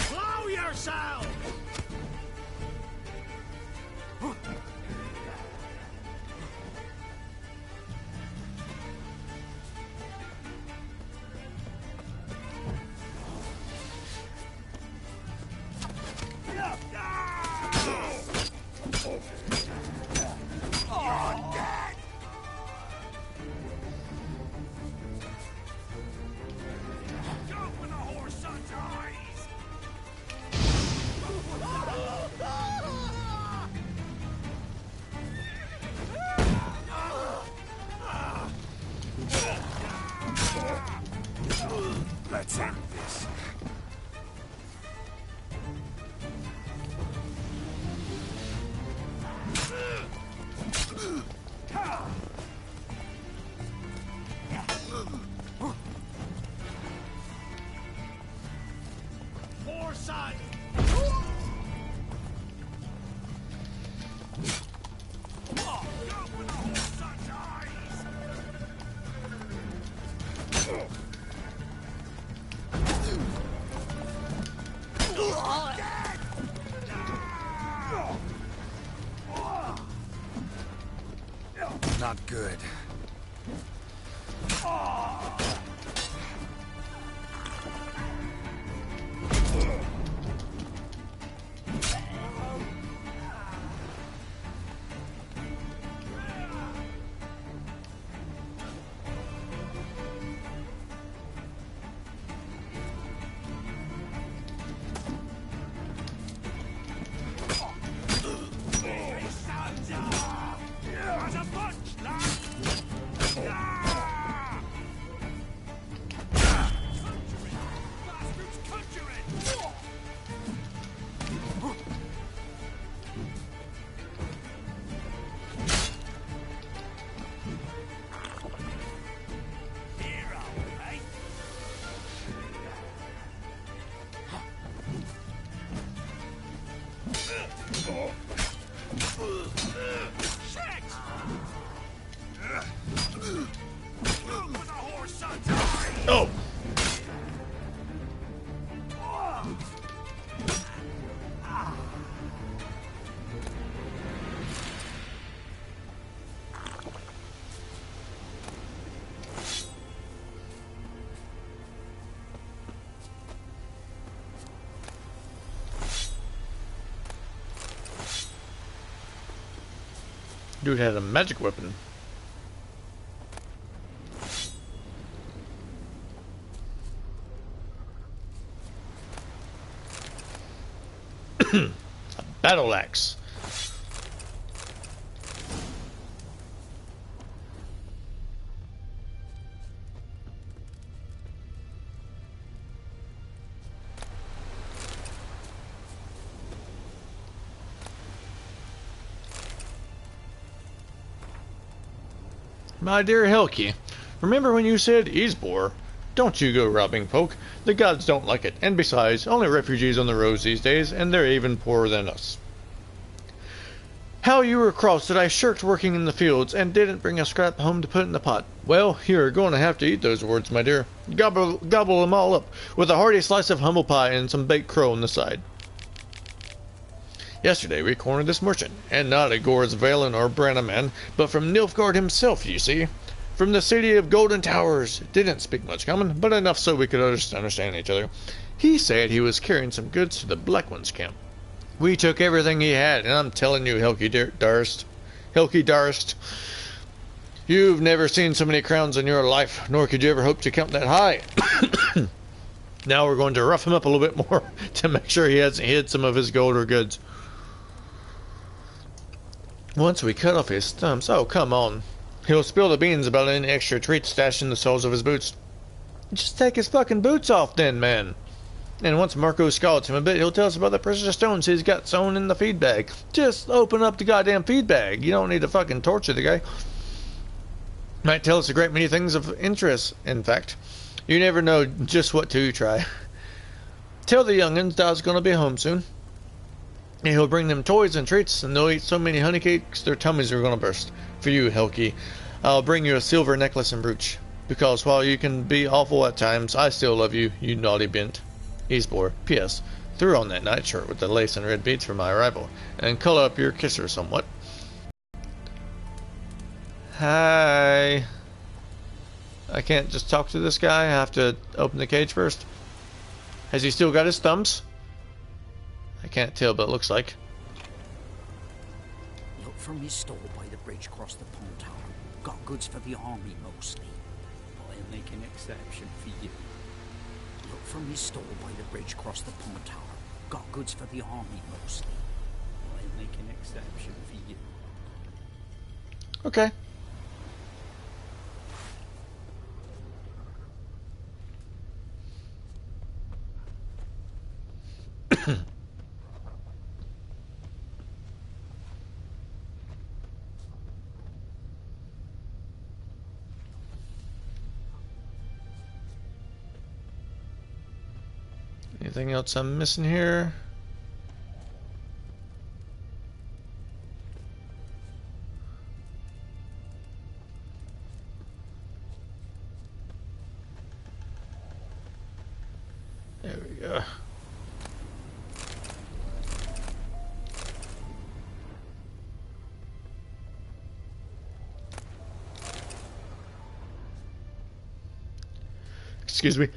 Blow yourself! Let's end this. Foresight! Not good. Oh! Dude had a magic weapon. A battle axe. My dear Helki, remember when you said Isbor? Don't you go robbing folk. The gods don't like it, and besides, only refugees on the roads these days, and they're even poorer than us. How you were cross that I shirked working in the fields, and didn't bring a scrap home to put in the pot. Well, you're going to have to eat those words, my dear. Gobble them all up, with a hearty slice of humble pie and some baked crow on the side. Yesterday we cornered this merchant, and not a Gore's Velen or Brannaman, but from Nilfgaard himself, you see. From the city of Golden Towers. Didn't speak much common, but enough so we could understand each other. He said he was carrying some goods to the Black One's camp. We took everything he had, and I'm telling you, Helki Darst, you've never seen so many crowns in your life, nor could you ever hope to count that high. Now we're going to rough him up a little bit more to make sure he hasn't hid some of his gold or goods. Once we cut off his thumbs, oh, come on. He'll spill the beans about any extra treats stashed in the soles of his boots. Just take his fucking boots off then, man. And once Marco scalds him a bit, he'll tell us about the precious stones he's got sewn in the feed bag. Just open up the goddamn feed bag. You don't need to fucking torture the guy. Might tell us a great many things of interest, in fact. You never know just what to try. Tell the youngins Dad's gonna be home soon. And he'll bring them toys and treats, and they'll eat so many honey cakes their tummies are gonna burst. For you, Helki, I'll bring you a silver necklace and brooch. Because while you can be awful at times, I still love you, you naughty bint. Eastbor. P.S. Threw on that nightshirt with the lace and red beads for my arrival, and color up your kisser somewhat. Hi. I can't just talk to this guy, I have to open the cage first. Has he still got his thumbs? I can't tell, but it looks like. Look from his store by the bridge across the pond tower. Got goods for the army mostly. But I'll make an exception for you. Look from his store by the bridge across the pond tower. Got goods for the army mostly. But I'll make an exception for you. Okay. Anything else I'm missing here? There we go. Excuse me.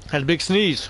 Had a big sneeze.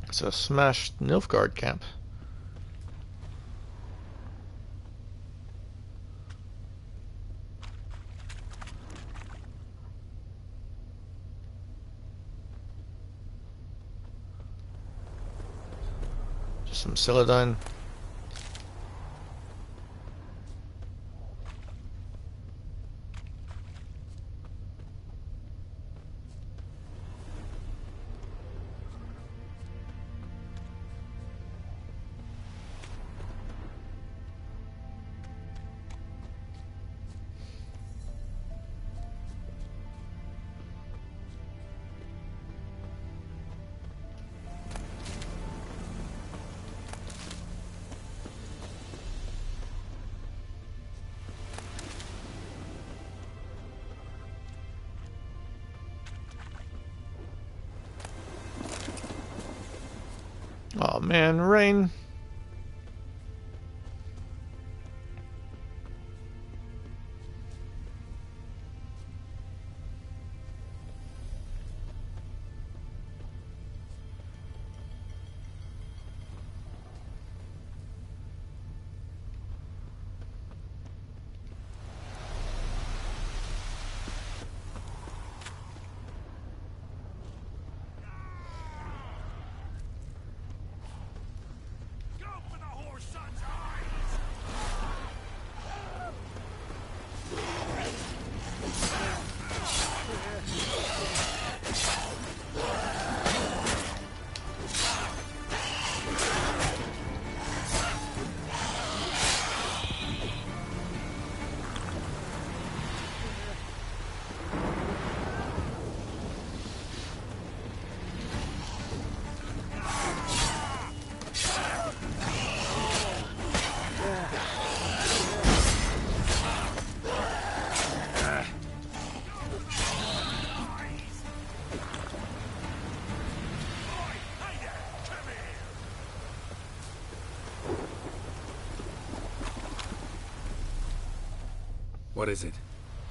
It's a smashed Nilfgaard camp. Just some Celadine. Oh man, rain. What is it?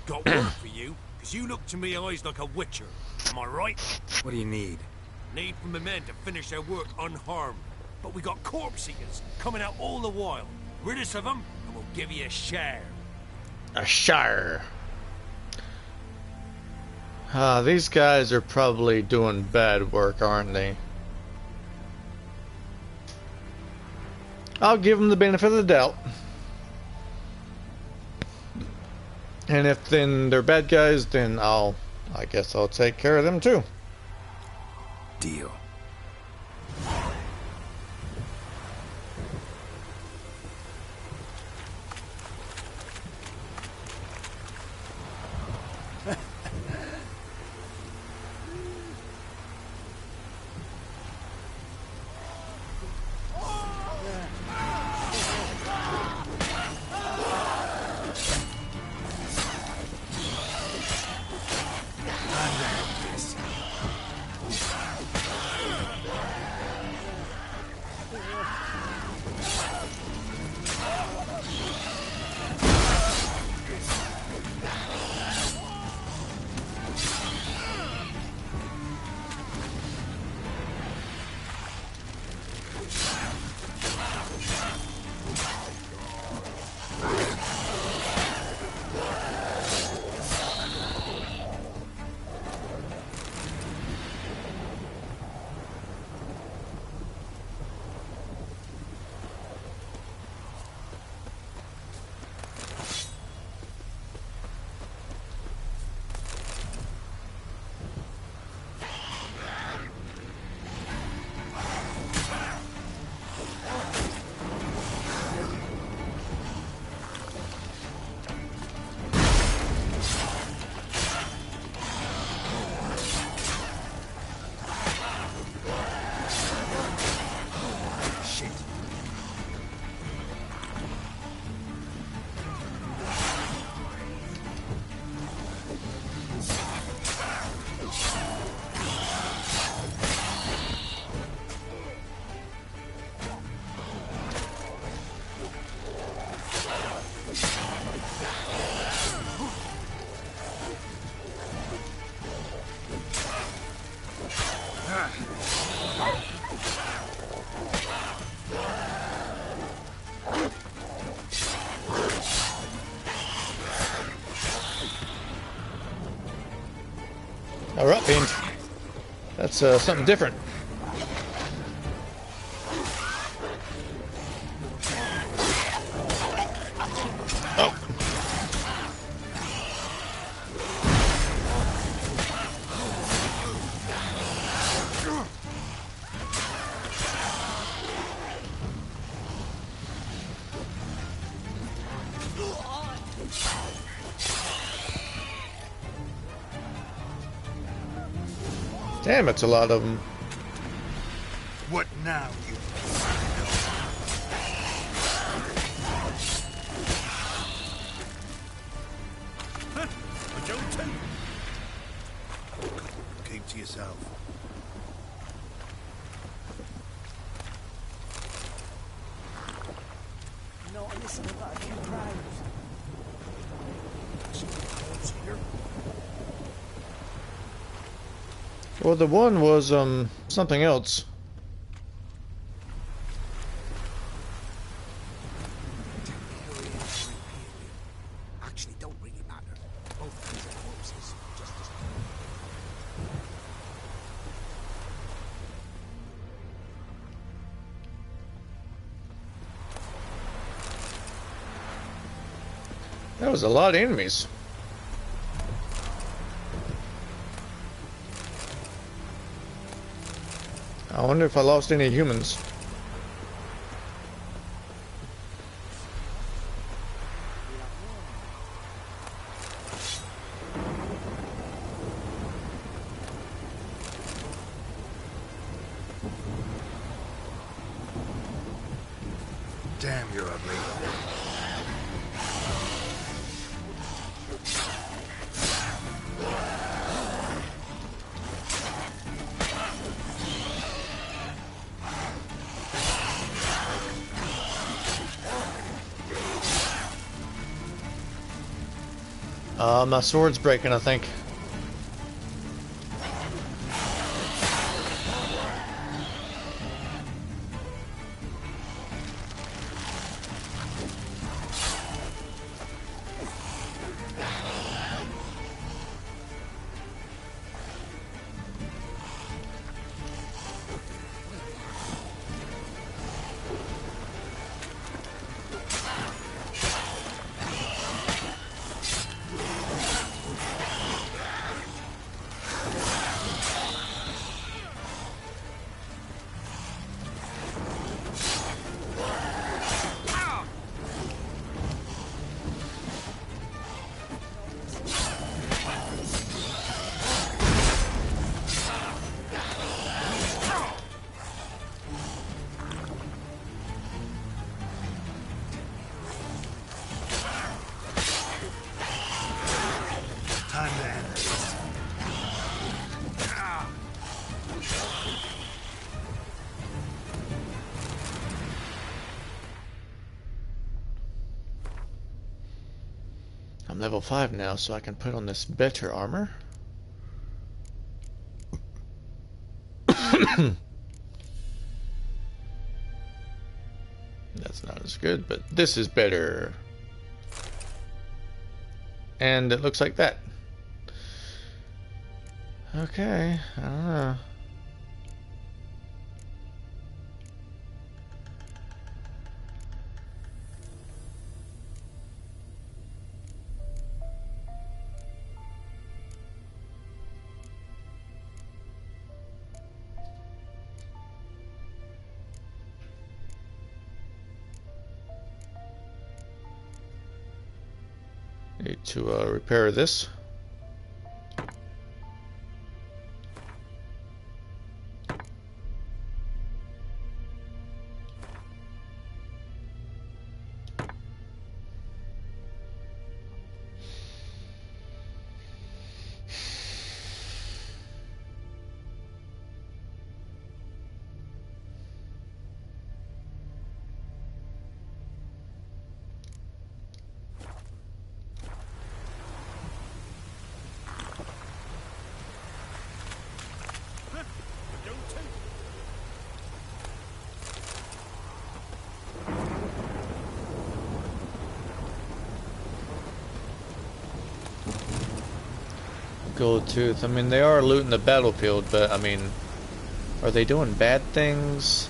Got work for you, because you look to me eyes like a witcher. Am I right? What do you need? Need from the men to finish their work unharmed. But we got corpse eaters coming out all the while. Rid us of them, and we'll give you a share. A shire. These guys are probably doing bad work, aren't they? I'll give them the benefit of the doubt. And if then they're bad guys, then I guess I'll take care of them too. Deal. Alright, Bean. That's something different. Oh. Damn, it's a lot of them. What now, you? Huh? A Joe keep to yourself. No, listen, I've got a few crowds. Here. Well, the one was something else. Actually, don't really matter. Both kinds of corpses, just as... That was a lot of enemies. I wonder if I lost any humans. Damn, you're ugly. My sword's breaking, I think. Time then. I'm level 5 now, so I can put on this better armor. That's not as good, but this is better. And it looks like that. Okay, I don't know. Need to repair this. Gold tooth. I mean, they are looting the battlefield, but I mean, are they doing bad things?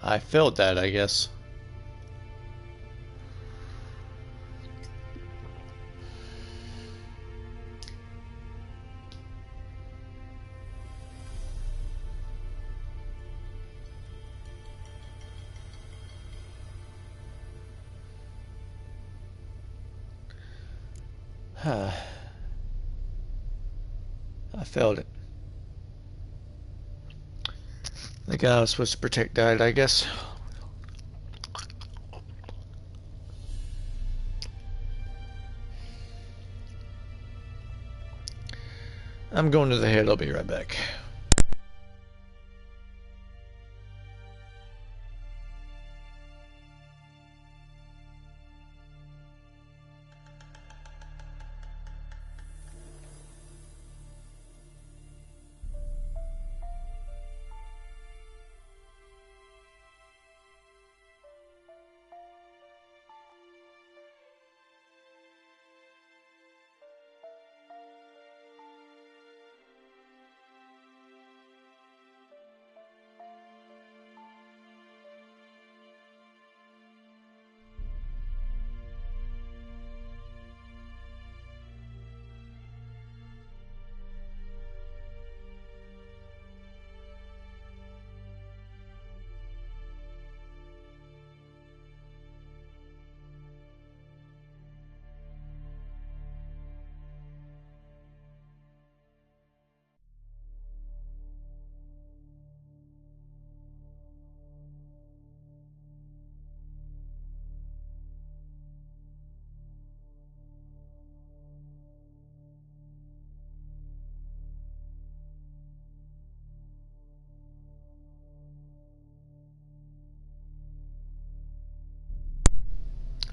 I failed that, I guess. I failed it. The guy I was supposed to protect died, I guess. I'm going to the head. I'll be right back.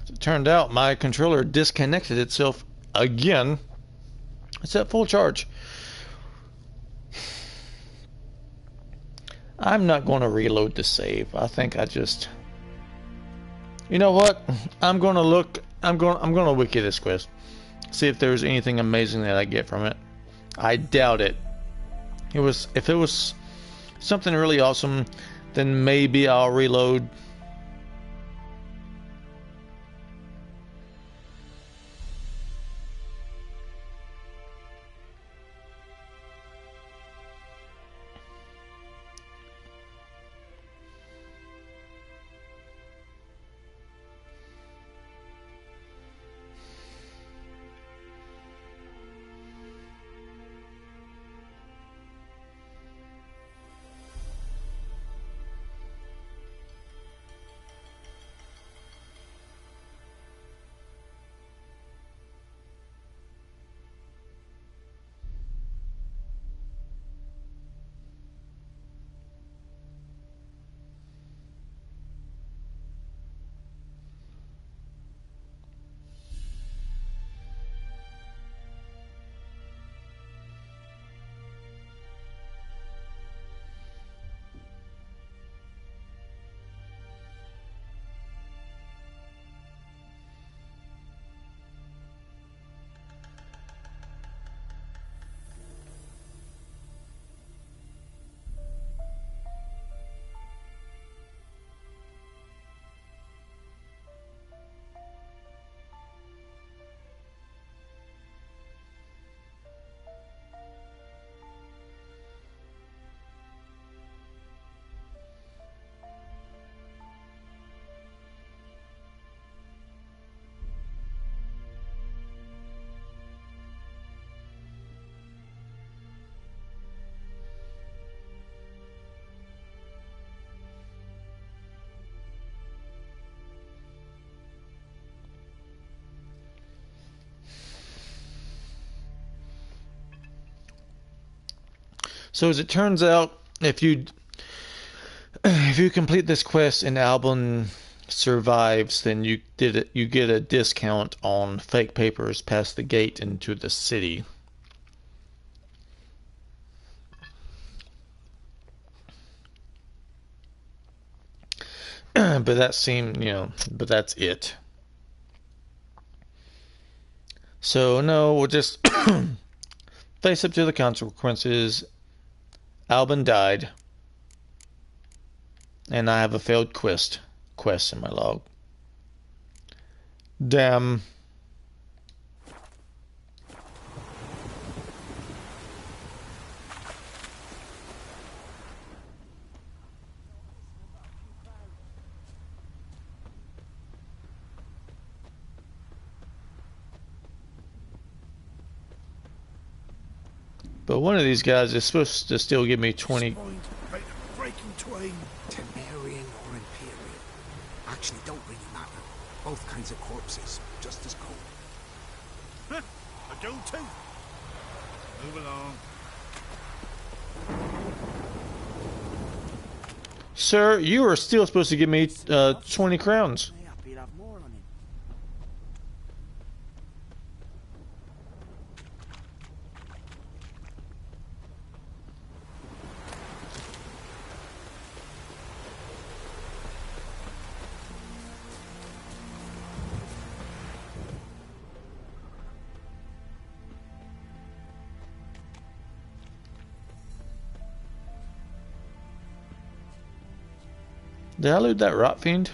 It turned out my controller disconnected itself again. It's at full charge. I'm not going to reload the save. I think I just... You know what? I'm going to look... I'm going to wiki this quest. See if there's anything amazing that I get from it. I doubt it. If it was something really awesome, then maybe I'll reload. So as it turns out, if you complete this quest and Albin survives, then you get a discount on fake papers past the gate into the city. But that seemed, but that's it. So no, we'll just face up to the consequences. Albin died, and I have a failed quest in my log. Damn. But one of these guys is supposed to still give me 20. Breaking twain. Temerian or Imperial. Actually, don't really matter. Both kinds of corpses, just as cold. Huh, I don't too. Move along. Sir, you are still supposed to give me 20 crowns. Did I loot that rot fiend?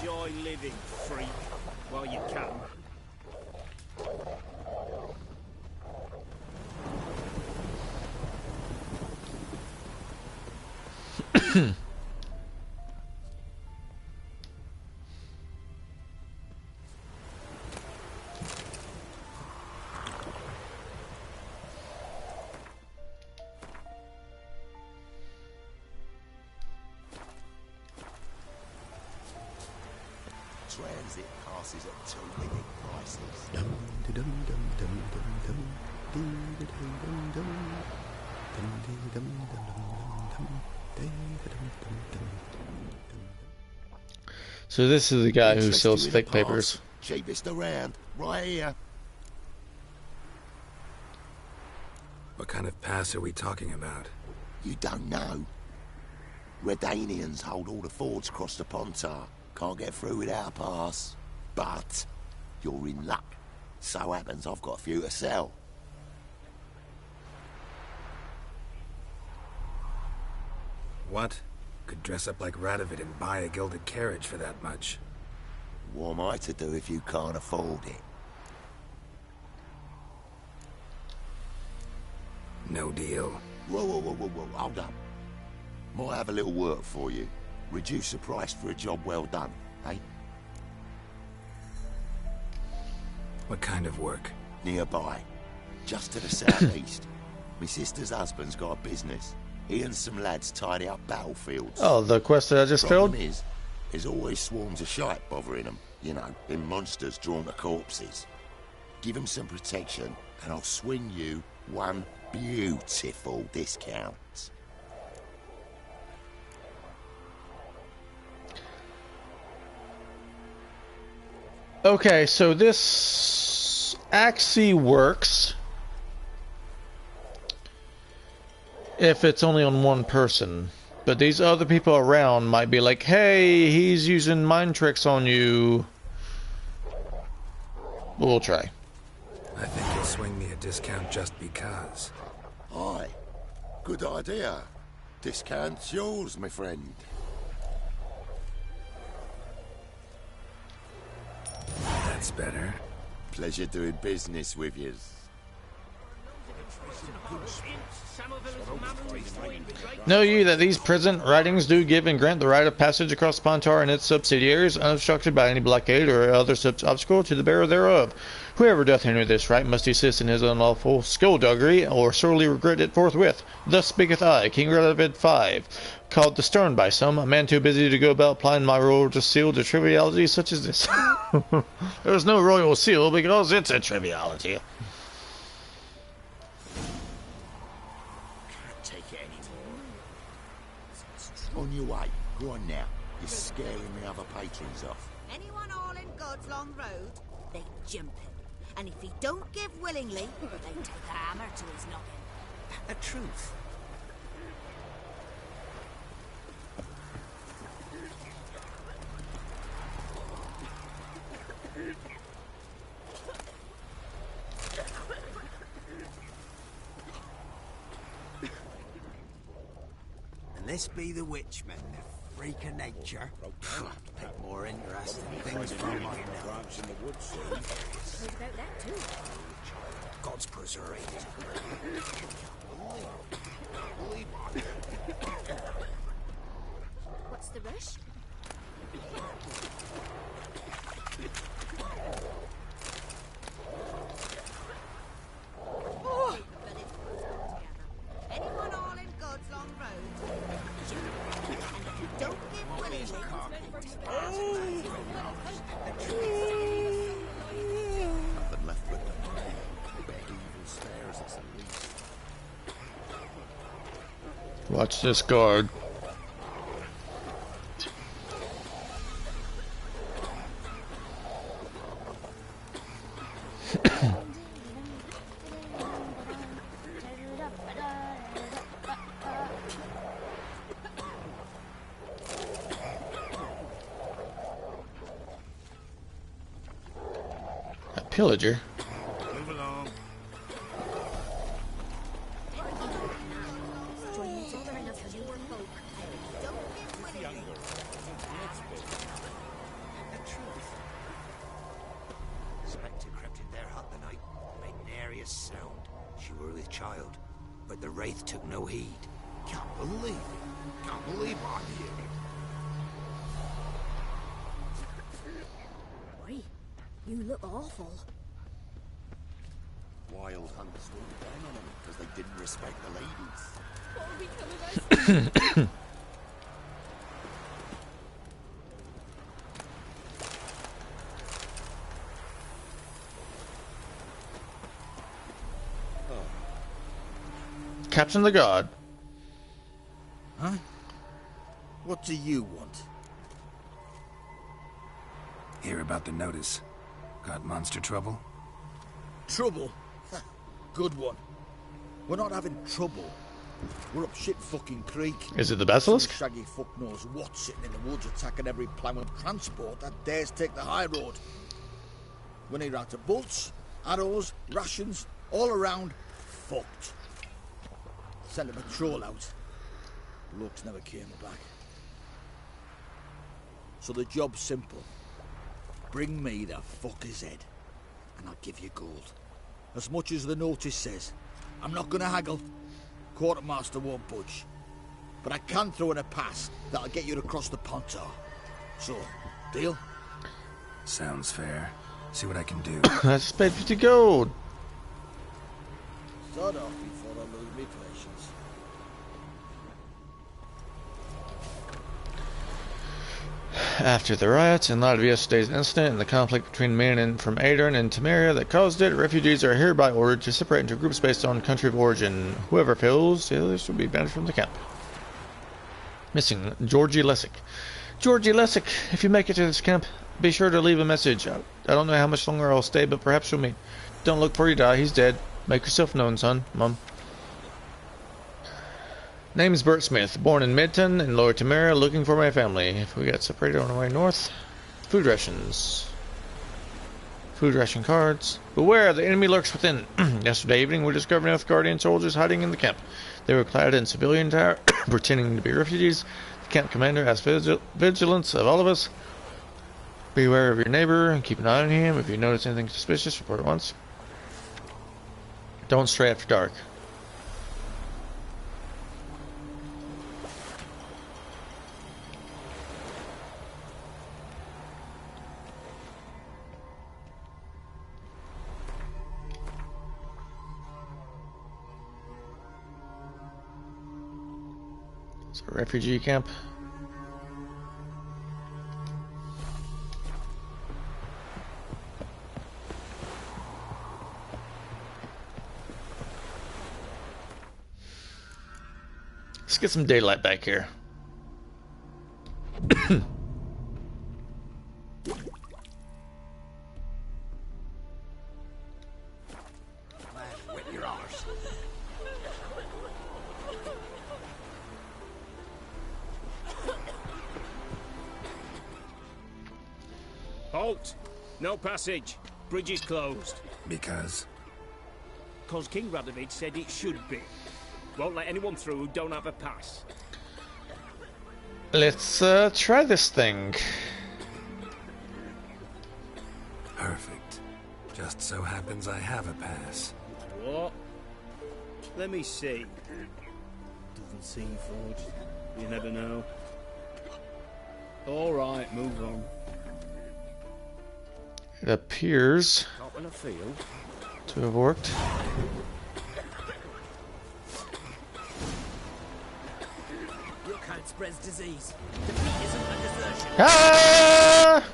Enjoy living, freak, while you can. Transit passes at two-minute prices. So this is the guy who sells fake papers. Cheapest around, right here. What kind of pass are we talking about? You don't know. Redanians hold all the fords across the Pontar. Can't get through without a pass. But you're in luck. So happens I've got a few to sell. What? Could dress up like Radovid and buy a gilded carriage for that much. What am I to do if you can't afford it? No deal. Whoa, hold up. Might have a little work for you. Reduce the price for a job well done, eh? What kind of work? Nearby. Just to the southeast. My sister's husband's got a business. He and some lads tidy up battlefields. Oh, the quest that I just filled? Problem is, there's always swarms of shite bothering them. You know, them monsters drawn to corpses. Give them some protection, and I'll swing you one beautiful discount. Okay, so this actually works if it's only on one person. But these other people around might be like, hey, he's using mind tricks on you. We'll try. I think you'll swing me a discount just because. Aye, good idea. Discount's yours, my friend. That's better. Pleasure doing business with you. Know ye that these present writings do give and grant the right of passage across Pontar and its subsidiaries, unobstructed by any blockade or other such obstacle to the bearer thereof. Whoever doth enter this right must desist in his unlawful skullduggery, or sorely regret it forthwith. Thus speaketh I, King Radovid V, called the Stern by some, a man too busy to go about applying my royal seal to trivialities such as this. There's no royal seal because it's a triviality. On your way. Go on now. You're scaring the other patrons off. Anyone all in God's long road, they jump him. And if he don't give willingly, they take a hammer to his noggin. A truth. And this be the Witchman, the freak of nature. Pick more interesting things from my now. Heard about that too. God's preserved. What's the rush? Anyone all in God's long road, and if you don't give willingly, Nothing left but the big evil stairs at the least. Watch this guard. A pillager. Move along. Join me to bring us a newer folk. don't give willingly. sound. She were with child, but the wraith took no heed. Can't believe it. Can't believe I'm here. Boy, you look awful. Wild hunters won't bang on them because they didn't respect the ladies. Captain the God. Huh? What do you want? Hear about the notice. Got monster trouble? Trouble? Good one. We're not having trouble. We're up shit fucking creek. Is it the basilisk? Some shaggy fuck knows what sitting in the woods attacking every ploughman transport that dares take the high road. When they out to bolts, arrows, rations, all around, fucked. Sent a patrol out. Blokes never came back. So the job's simple. Bring me the fucker's head, and I'll give you gold. As much as the notice says. I'm not gonna haggle. Quartermaster won't budge. But I can throw in a pass that'll get you across the Pontar. So, deal? Sounds fair. See what I can do. That's paid 50 gold. Start off before I lose my patience. After the riots, in light of yesterday's incident and the conflict between men and from Adern and Temeria that caused it, refugees are hereby ordered to separate into groups based on country of origin. Whoever fails, the others will be banished from the camp. Missing Georgie Lessick. Georgie Lessick, if you make it to this camp, be sure to leave a message. I don't know how much longer I'll stay, but perhaps you'll meet. Don't look before you die, he's dead. Make yourself known, son. Mum. Name's Bert Smith, born in Midton in Lower Temeria, looking for my family. If we got separated on our way north. Food rations. Food ration cards. Beware, the enemy lurks within. Yesterday evening we discovered enough Guardian soldiers hiding in the camp. They were clad in civilian attire, pretending to be refugees. The camp commander has vigilance of all of us. Beware of your neighbor and keep an eye on him. If you notice anything suspicious, report at once. Don't stray after dark. It's a refugee camp. Let's get some daylight back here. Wet your arse. Halt! No passage. Bridge is closed. Because? Cause King Radovid said it should be. Won't let anyone through who don't have a pass. Let's try this thing. Perfect. Just so happens I have a pass. What? Let me see. Doesn't seem forged. You never know. All right, move on. It appears Top in a field. to have worked. Your kind spreads disease. Defeat isn't a desertion. Ah!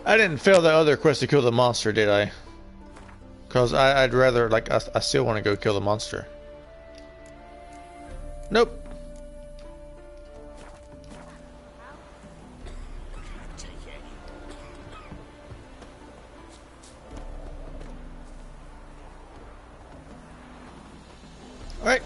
I didn't fail the other quest to kill the monster, did I? Because I'd rather, like, I still want to go kill the monster. Nope. Alright.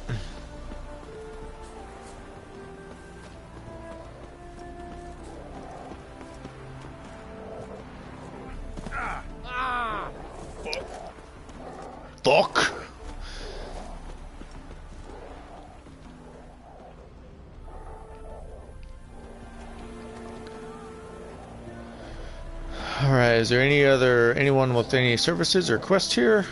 Fuck. Is there anyone with any services or quests here?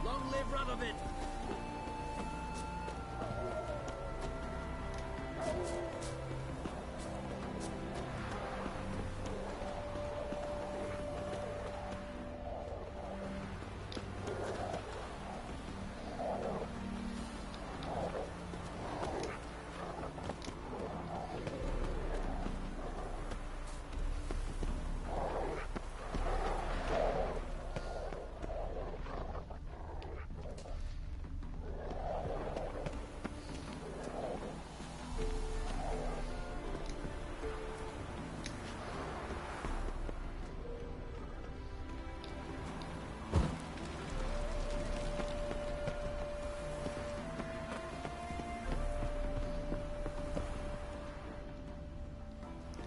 Long live Radovid!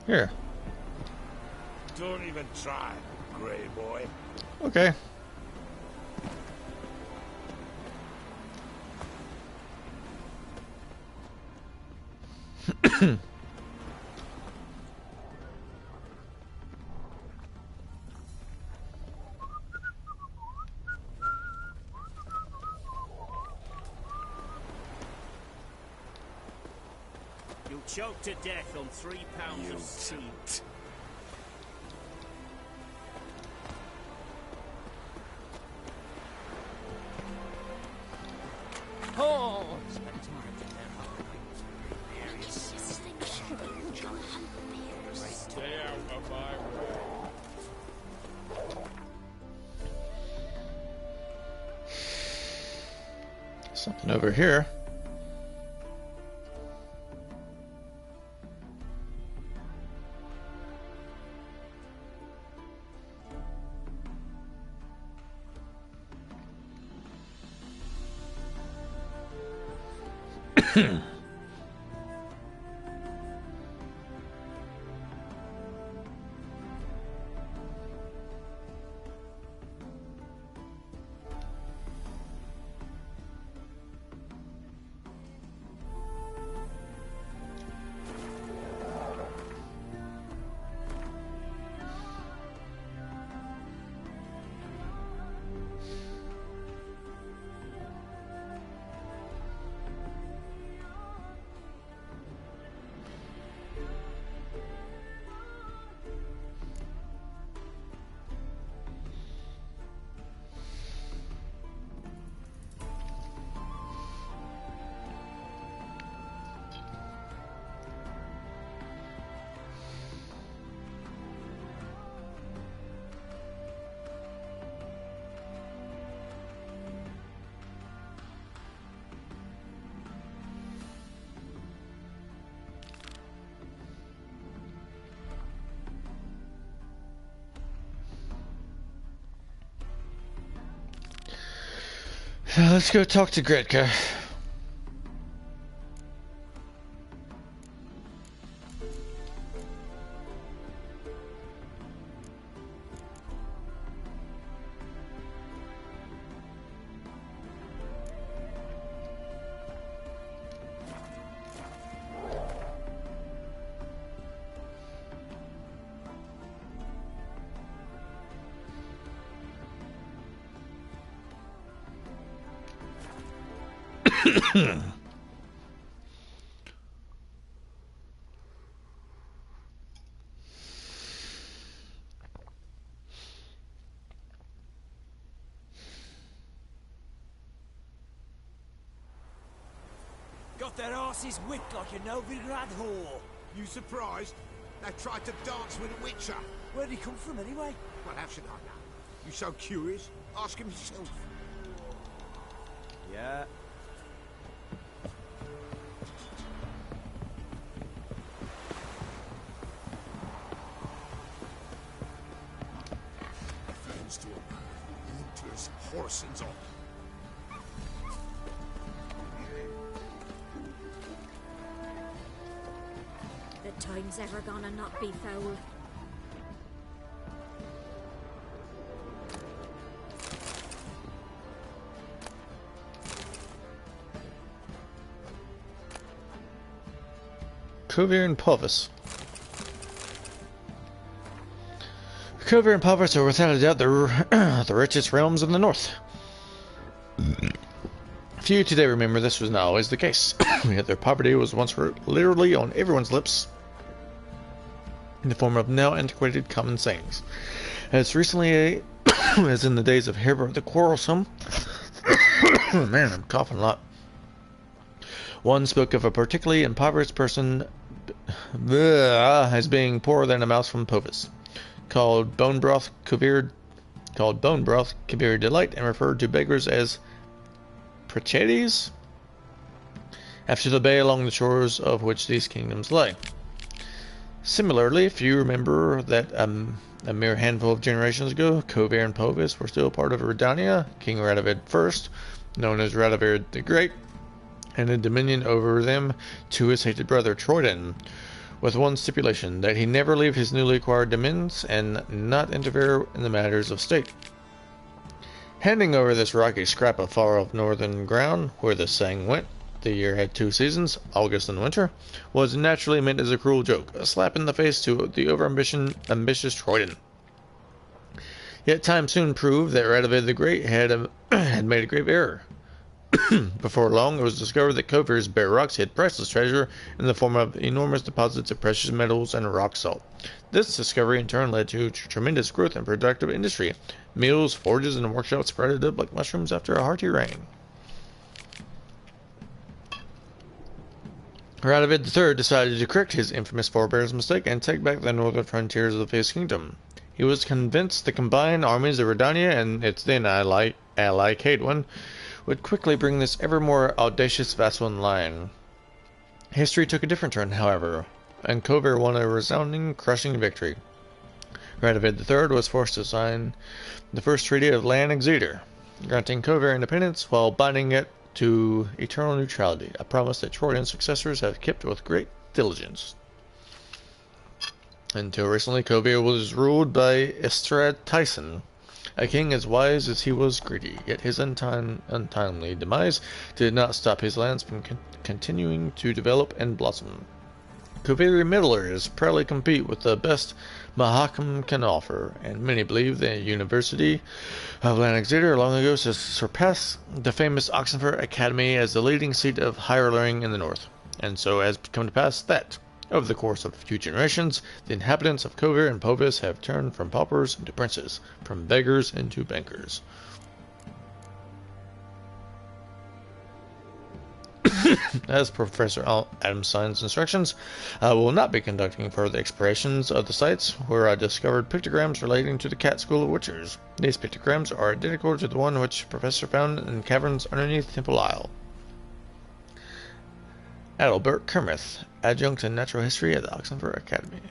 Here. Don't even try, Grey Boy. Okay. You'll choke to death on 3 pounds of steam. Oh! Stay out of my way. Something over here. Let's go talk to Gretka. Got their asses whipped like a Novigrad whore. You surprised? They tried to dance with a witcher. Where'd he come from anyway? Well, how should I know? You so curious? Ask him yourself. Yeah. Friends to a man who enters Horson's on. The time's ever gonna not be foul. Kovir and Pulvis. Kovir and Pulvis are without a doubt the richest realms in the north. Few today remember this was not always the case, yet their poverty was once literally on everyone's lips in the form of now antiquated common sayings. As recently as in the days of Herbert the Quarrelsome, man, I'm coughing a lot. One spoke of a particularly impoverished person as being poorer than a mouse from Povis, called bone broth Kovir delight, and referred to beggars as Prachetes, after the bay along the shores of which these kingdoms lay. Similarly, if you remember that a mere handful of generations ago, Kovir and Povis were still part of Redania, King Radovid I, known as Radovid the Great, and a dominion over them to his hated brother Troyden, with one stipulation, that he never leave his newly acquired dominions and not interfere in the matters of state. Handing over this rocky scrap of far-off northern ground, where the saying went, the year had 2 seasons, August and winter, was naturally meant as a cruel joke, a slap in the face to the ambitious Troyden. Yet time soon proved that Radovid the Great had made a grave error. Before long, it was discovered that Kovir's bare rocks hid priceless treasure in the form of enormous deposits of precious metals and rock salt. This discovery in turn led to tremendous growth in productive industry. Mills, forges, and workshops sprouted up like mushrooms after a hearty rain. Radovid III decided to correct his infamous forebear's mistake and take back the northern frontiers of his kingdom. He was convinced the combined armies of Redania and its then ally Cadwin would quickly bring this ever more audacious vassal in line. History took a different turn, however, and Kovir won a resounding, crushing victory. Radovid III was forced to sign the first treaty of Lan Exeter, granting Kovir independence while binding it to eternal neutrality, a promise that Troyden's successors have kept with great diligence. Until recently, Kovir was ruled by Estrad Tyson, a king as wise as he was greedy, yet his untimely demise did not stop his lands from continuing to develop and blossom. Koviri middlers proudly compete with the best Mahakam can offer, and many believe the University of Lan Exeter long ago surpassed the famous Oxenford Academy as the leading seat of higher learning in the north. And so has come to pass that, over the course of a few generations, the inhabitants of Kovir and Povis have turned from paupers into princes, from beggars into bankers. As Professor Adam sign's instructions, I will not be conducting further explorations of the sites where I discovered pictograms relating to the Cat School of Witchers. These pictograms are identical to the one which Professor found in caverns underneath Temple Isle. Adalbert Kermith, Adjunct in Natural History at the Oxenford Academy.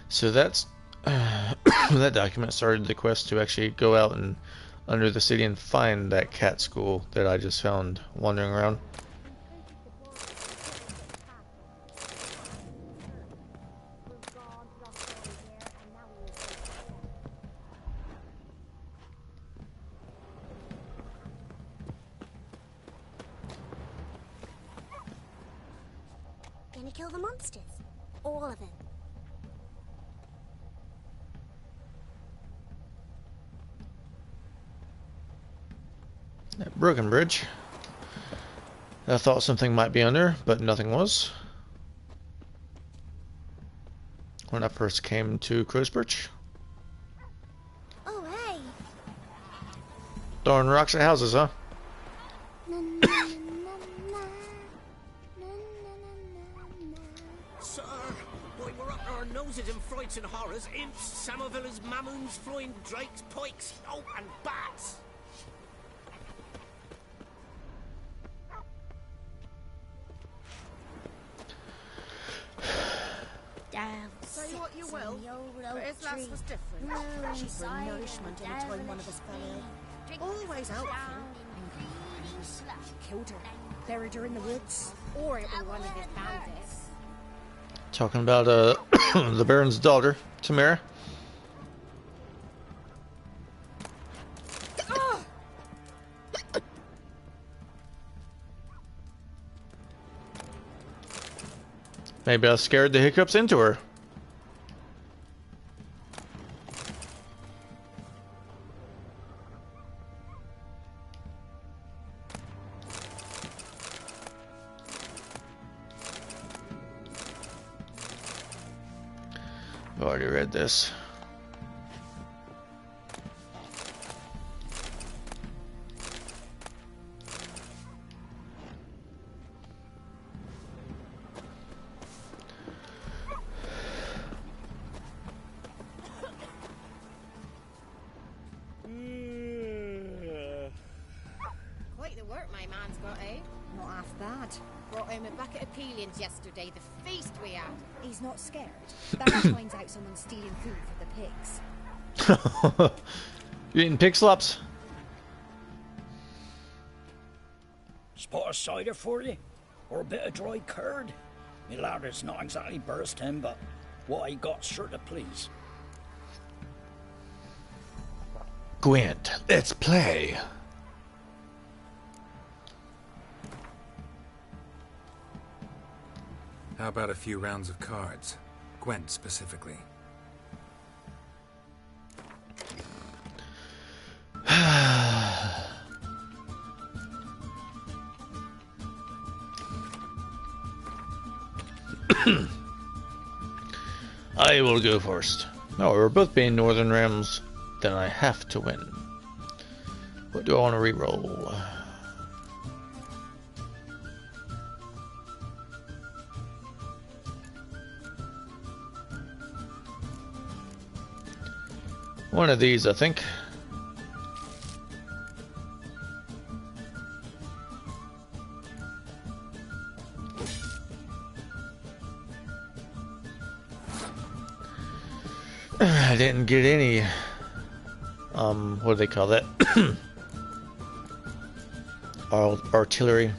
So that's that document started the quest to actually go out and under the city and find that cat school that I just found wandering around. Gonna kill the monsters? All of them. That broken bridge. I thought something might be under, but nothing was. When I first came to Crowsbridge. Oh, hey! Throwing rocks at houses, huh? Sir, why we're up to our noses in frights and horrors, imps, Samovillers, mamoons, flying drakes, pikes, oh, and bats. Say Say what you will, but his lass was different. She'd bring nourishment any time one of us fell ill. Always helpful. Killed her, buried her in the woods, or it were one of his bandits. Talking about the Baron's daughter, Tamara. Maybe I scared the hiccups into her. I've already read this. Quite the work my man's got, eh? Not half bad. Brought home a bucket of peelings yesterday, the feast we had. He's not scared. Barry finds out someone's stealing food for the pigs. You eating pig slops? Spot of cider for you? Or a bit of dry curd? Me lad, it's not exactly bursting, but what I got's sure to please. Gwent, let's play. How about a few rounds of cards? Gwent specifically. I will go first. No, we're both being Northern Realms. Then I have to win. What do I want to re-roll? One of these, I think. I didn't get any, what do they call that? Artillery.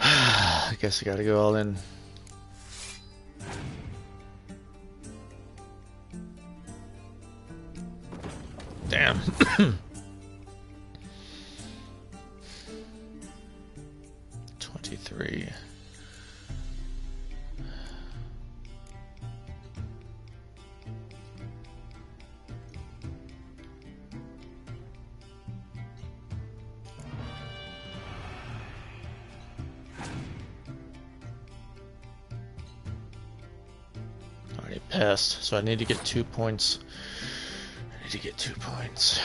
I guess I gotta go all in. Damn. 23. test, so I need to get 2 points. I need to get 2 points.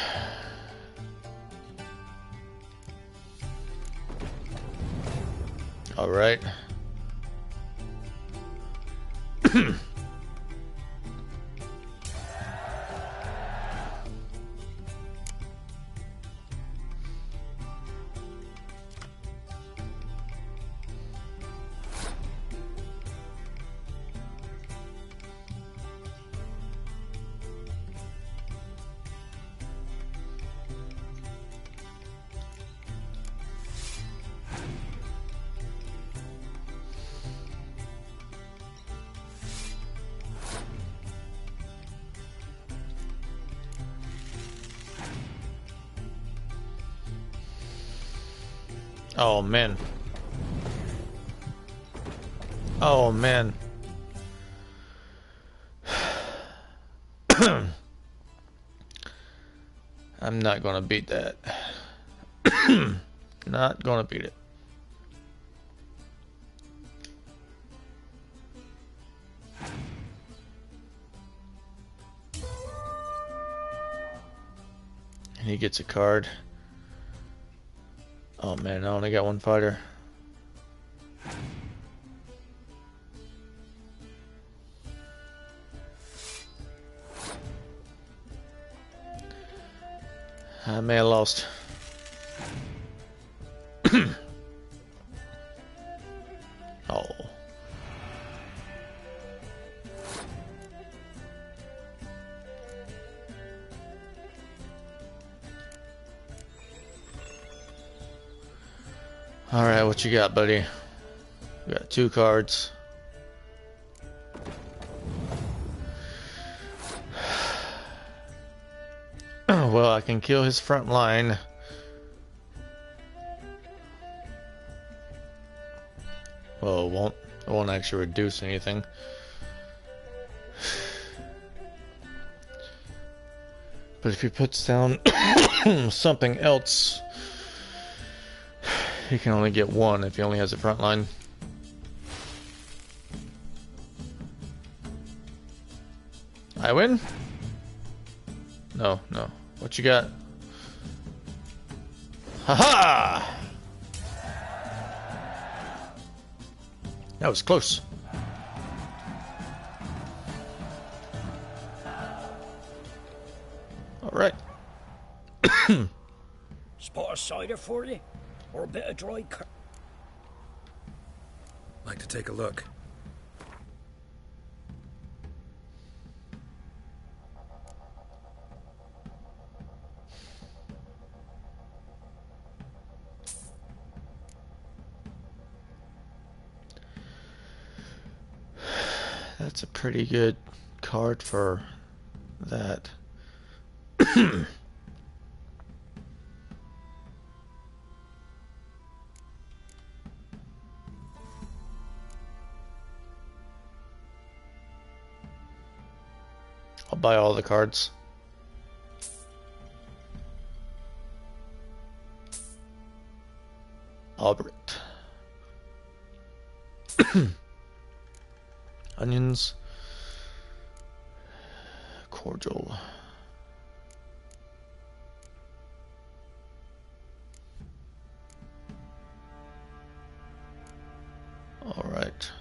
All right. Oh man. Oh man. I'm not gonna beat that. Not gonna beat it. And he gets a card. Oh man, I only got one fighter. I may have lost. Oh. Alright, what you got, buddy? We got 2 cards. Well, I can kill his front line. Well, it won't actually reduce anything. But if he puts down something else, he can only get 1 if he only has a front line. I win? No, no. What you got? Haha! That was close. All right. Spot of cider for you? Or a bit of dry Like to take a look. That's a pretty good card for that. I'll buy all the cards. Albert. Onions. Cordial. All right.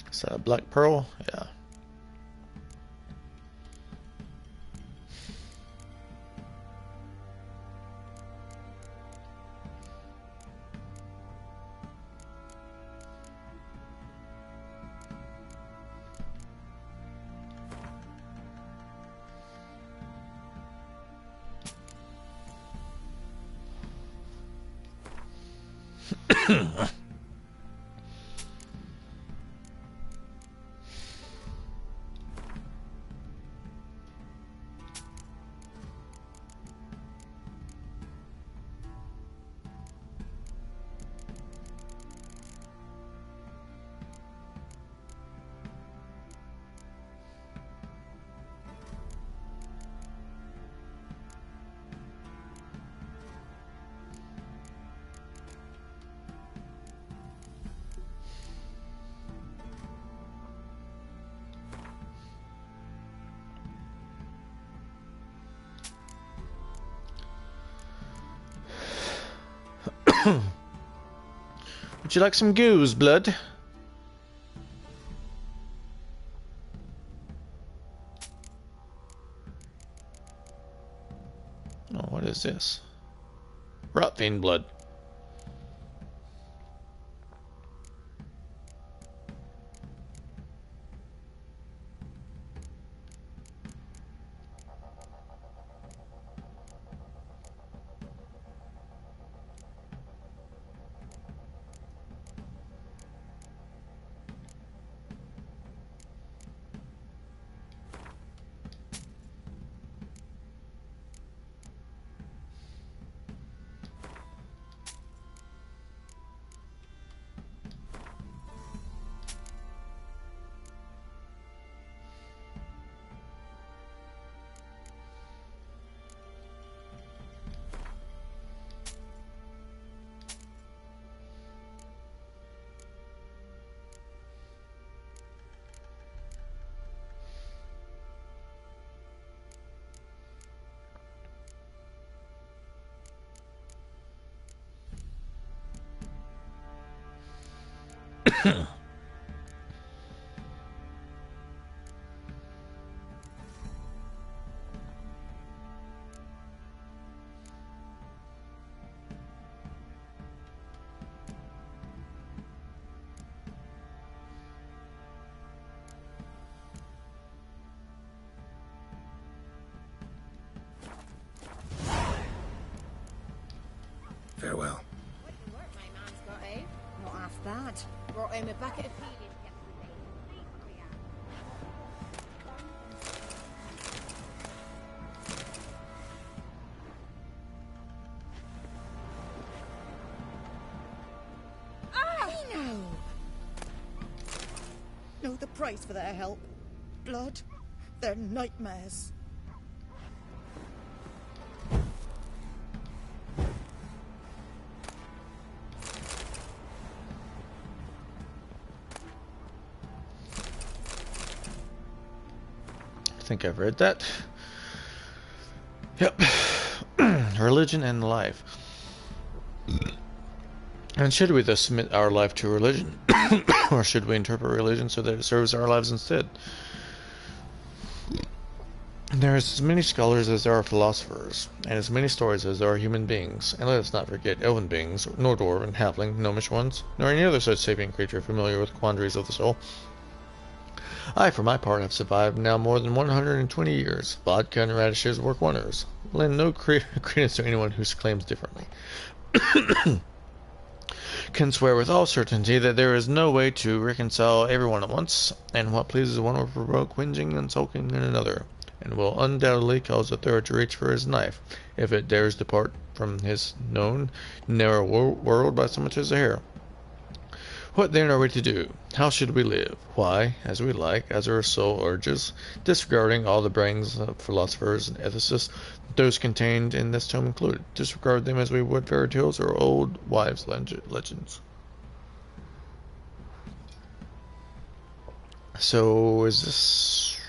Is that a black pearl? Yeah. Would you like some goose, blood? Oh, what is this? Rotvein blood. Farewell. What the work my man's got, eh? Not half bad. Brought him a bucket of feeding yesterday. I know. Know the price for their help. Blood. They're nightmares. I think I've read that. Yep. Religion and life. And should we thus submit our life to religion? Or should we interpret religion so that it serves our lives instead? There are as many scholars as there are philosophers, and as many stories as there are human beings, and let us not forget elven beings, nor dwarven, halfling, gnomish ones, nor any other such sapient creature familiar with quandaries of the soul. I, for my part, have survived now more than 120 years. Vodka and radishes work wonders. Lend no credence to anyone who claims differently. Can swear with all certainty that there is no way to reconcile everyone at once, and what pleases one will provoke whinging and sulking in another, and will undoubtedly cause a third to reach for his knife, if it dares depart from his known, narrow world by so much as a hair. What then are we to do? How should we live? Why, as we like, as our soul urges, disregarding all the brains of philosophers and ethicists, those contained in this tome included. Disregard them as we would fairy tales or old wives' legends. So, is this...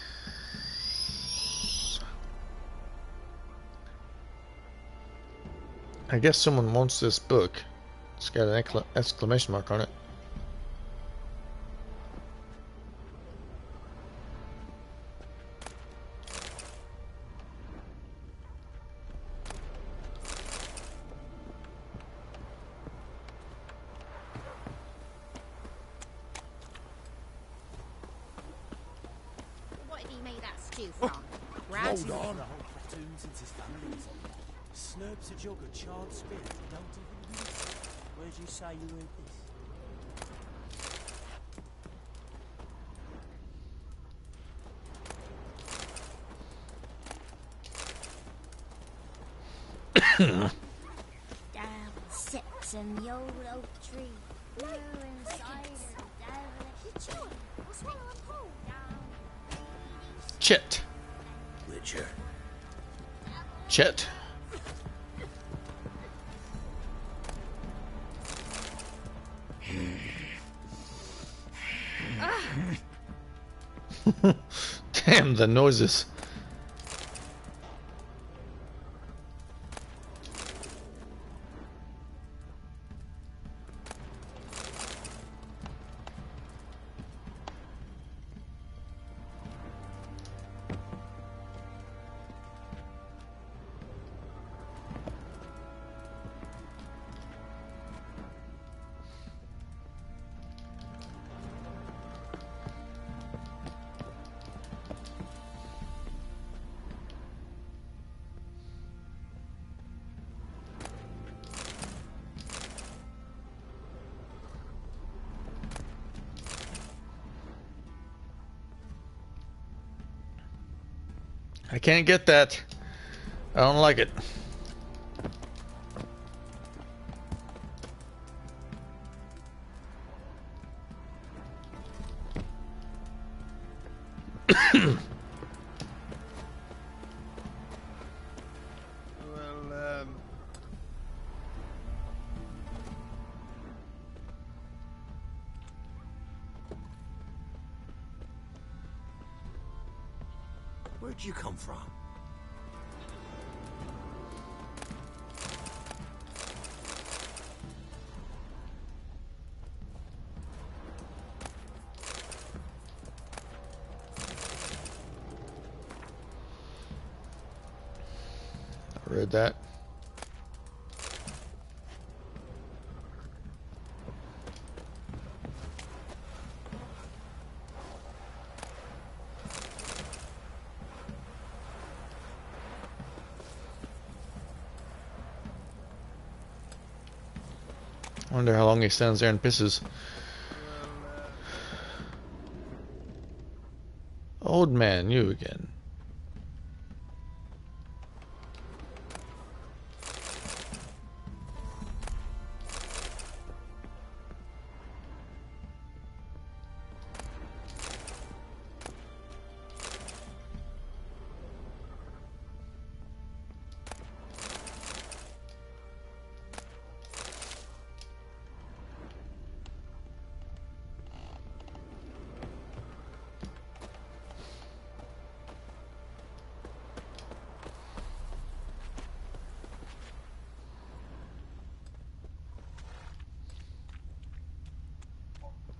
I guess someone wants this book. It's got an exclamation mark on it. What did he make that stew from? Rats? Hold on. A whole platoon since his family was on there. Slurps a jug of charred spirit. Don't even use it. Where'd you say you heard this? Down sits in the old oak tree. Low inside the devilish tree. I'll swallow a pole down. Chet. Witcher. Chet. Damn the noises. I can't get that. I don't like it. Where'd you come from? I read that. I wonder how long he stands there and pisses. Old man, you again.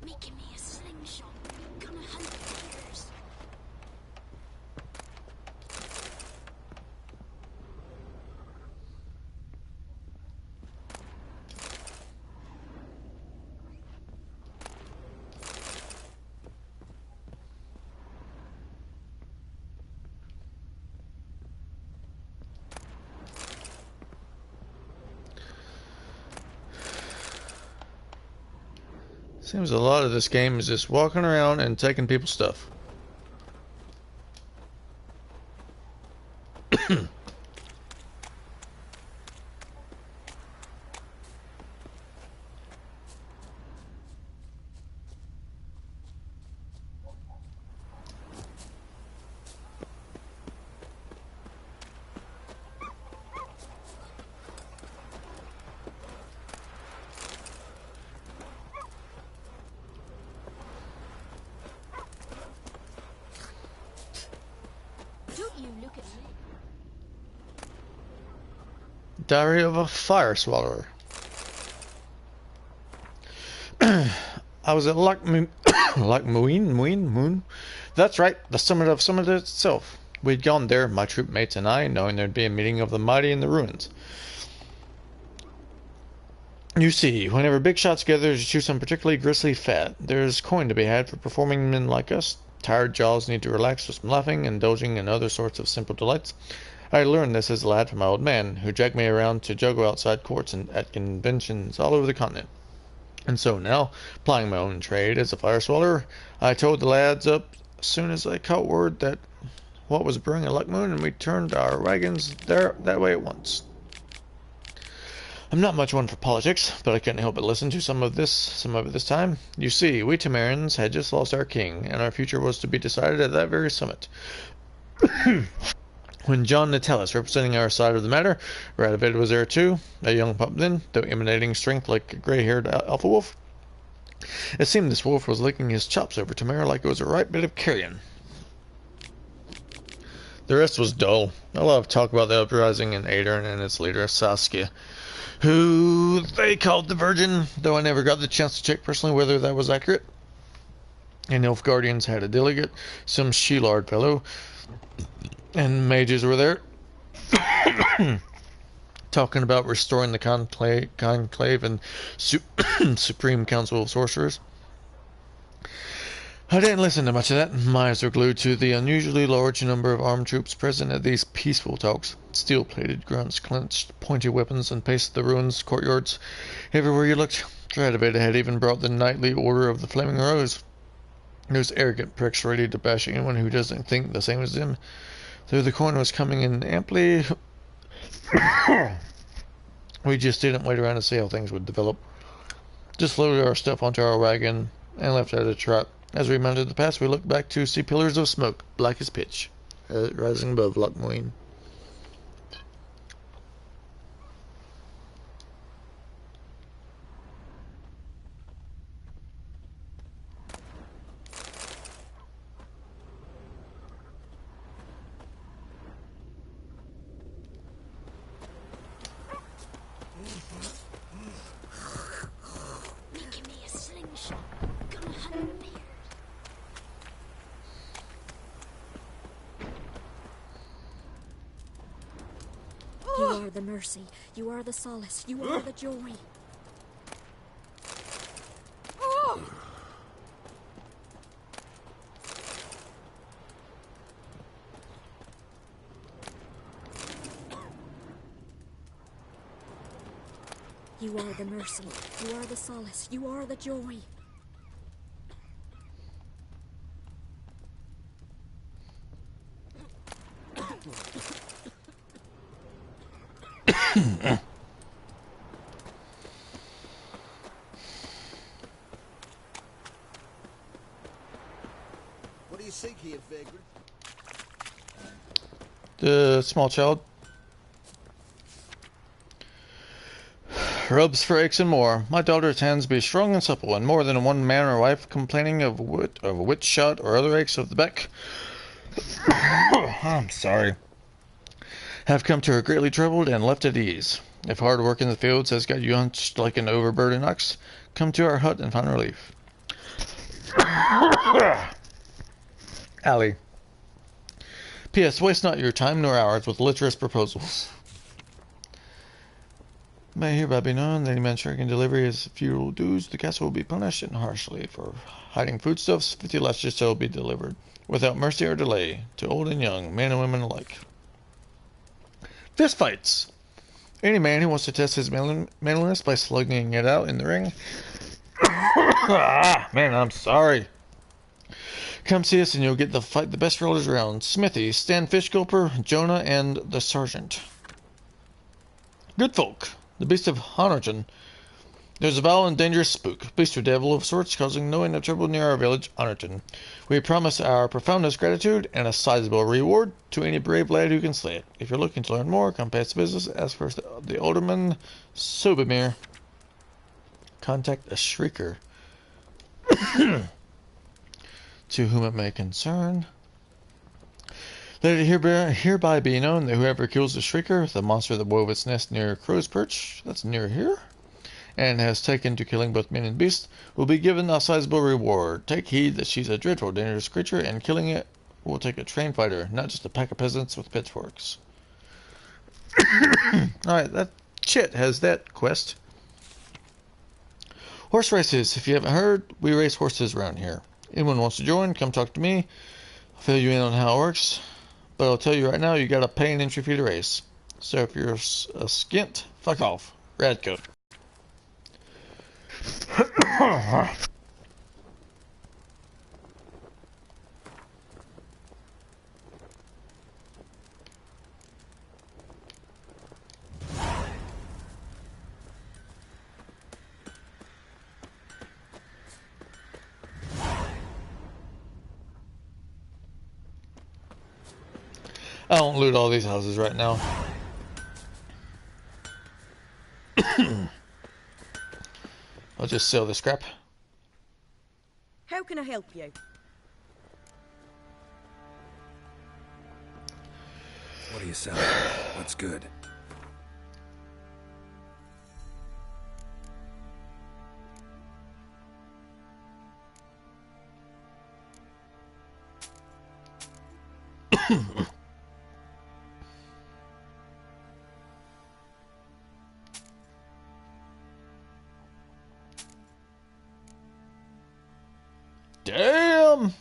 Making me a slingshot. Gonna hunt bears. Seems a lot of this game is just walking around and taking people's stuff. Don't you look at me. Diary of a Fire Swallower. I was at Moon. That's right, the summit itself. We'd gone there, my troop mates and I, knowing there'd be a meeting of the mighty in the ruins. You see, whenever big shots gather to chew some particularly grisly fat, there's coin to be had for performing men like us. Tired jaws need to relax with some laughing, indulging in other sorts of simple delights. I learned this as a lad from my old man, who dragged me around to juggle outside courts and at conventions all over the continent. And so now, plying my own trade as a fire swallower, I towed the lads up as soon as I caught word that what was brewing at Luckmoon, and we turned our wagons there that way at once. I'm not much one for politics, but I couldn't help but listen to some of it this time. You see, we Temerians had just lost our king, and our future was to be decided at that very summit. When John Natalis, representing our side of the matter, Radovid was there too, a young pup then, though emanating strength like a gray-haired alpha wolf. It seemed this wolf was licking his chops over Tamara like it was a right bit of carrion. The rest was dull. A lot of talk about the uprising in Adern and its leader, Saskia, who they called the Virgin, though I never got the chance to check personally whether that was accurate. And Elf Guardians had a delegate, some Sheelard fellow, and mages were there, talking about restoring the conclave and Supreme Council of Sorcerers. I didn't listen to much of that. My eyes were glued to the unusually large number of armed troops present at these peaceful talks. Steel-plated grunts clenched pointy weapons and paced the ruins courtyards. Everywhere you looked, Radovid had even brought the knightly order of the Flaming Rose. Those arrogant pricks ready to bash anyone who doesn't think the same as them. Though the coin was coming in amply, we just didn't wait around to see how things would develop. Just loaded our stuff onto our wagon and left at a trot. As we mounted the pass, we looked back to see pillars of smoke, black as pitch, rising above Lochmoine. Making me a slingshot. Gonna hunt bears. You are the mercy. You are the solace. You are the joy. You are the mercy. You are the solace. You are the joy. What do you seek here, vagrant? The small child. Rubs for aches and more. My daughter's hands be strong and supple, and more than one man or wife complaining of a witch shot or other aches of the back. I'm sorry. Have come to her greatly troubled and left at ease. If hard work in the fields has got you hunched like an overburdened ox, come to our hut and find relief. Allie. P.S. Waste not your time nor ours with littlerous proposals. May hereby be known that any man striking delivery his feudal dues, the castle will be punished and harshly. For hiding foodstuffs, 50 lashes shall be delivered, without mercy or delay, to old and young, men and women alike. Fistfights! Any man who wants to test his manliness by slugging it out in the ring. Man, I'm sorry. Come see us and you'll get to fight the best rollers around. Smithy, Stan Fishgulper, Jonah, and the Sergeant. Good folk. The beast of Honorton. There's a foul and dangerous spook, beast or devil of sorts, causing no end of trouble near our village, Honorton. We promise our profoundest gratitude and a sizable reward to any brave lad who can slay it. If you're looking to learn more, come past the business, ask for the Alderman Sobimir. Contact a shrieker. To whom it may concern. Let it hereby be known that whoever kills the shrieker, the monster that wove its nest near Crow's Perch, that's near here, and has taken to killing both men and beasts, will be given a sizable reward. Take heed that she's a dreadful, dangerous creature, and killing it will take a trained fighter, not just a pack of peasants with pitchforks. Alright, that shit has that quest. Horse races. If you haven't heard, we race horses around here. Anyone wants to join, come talk to me. I'll fill you in on how it works. But I'll tell you right now, you gotta pay an entry fee to race. So if you're a skint, fuck off. Radcoat. I don't loot all these houses right now. I'll just sell the scrap. How can I help you? What are you selling? What's good? Damn!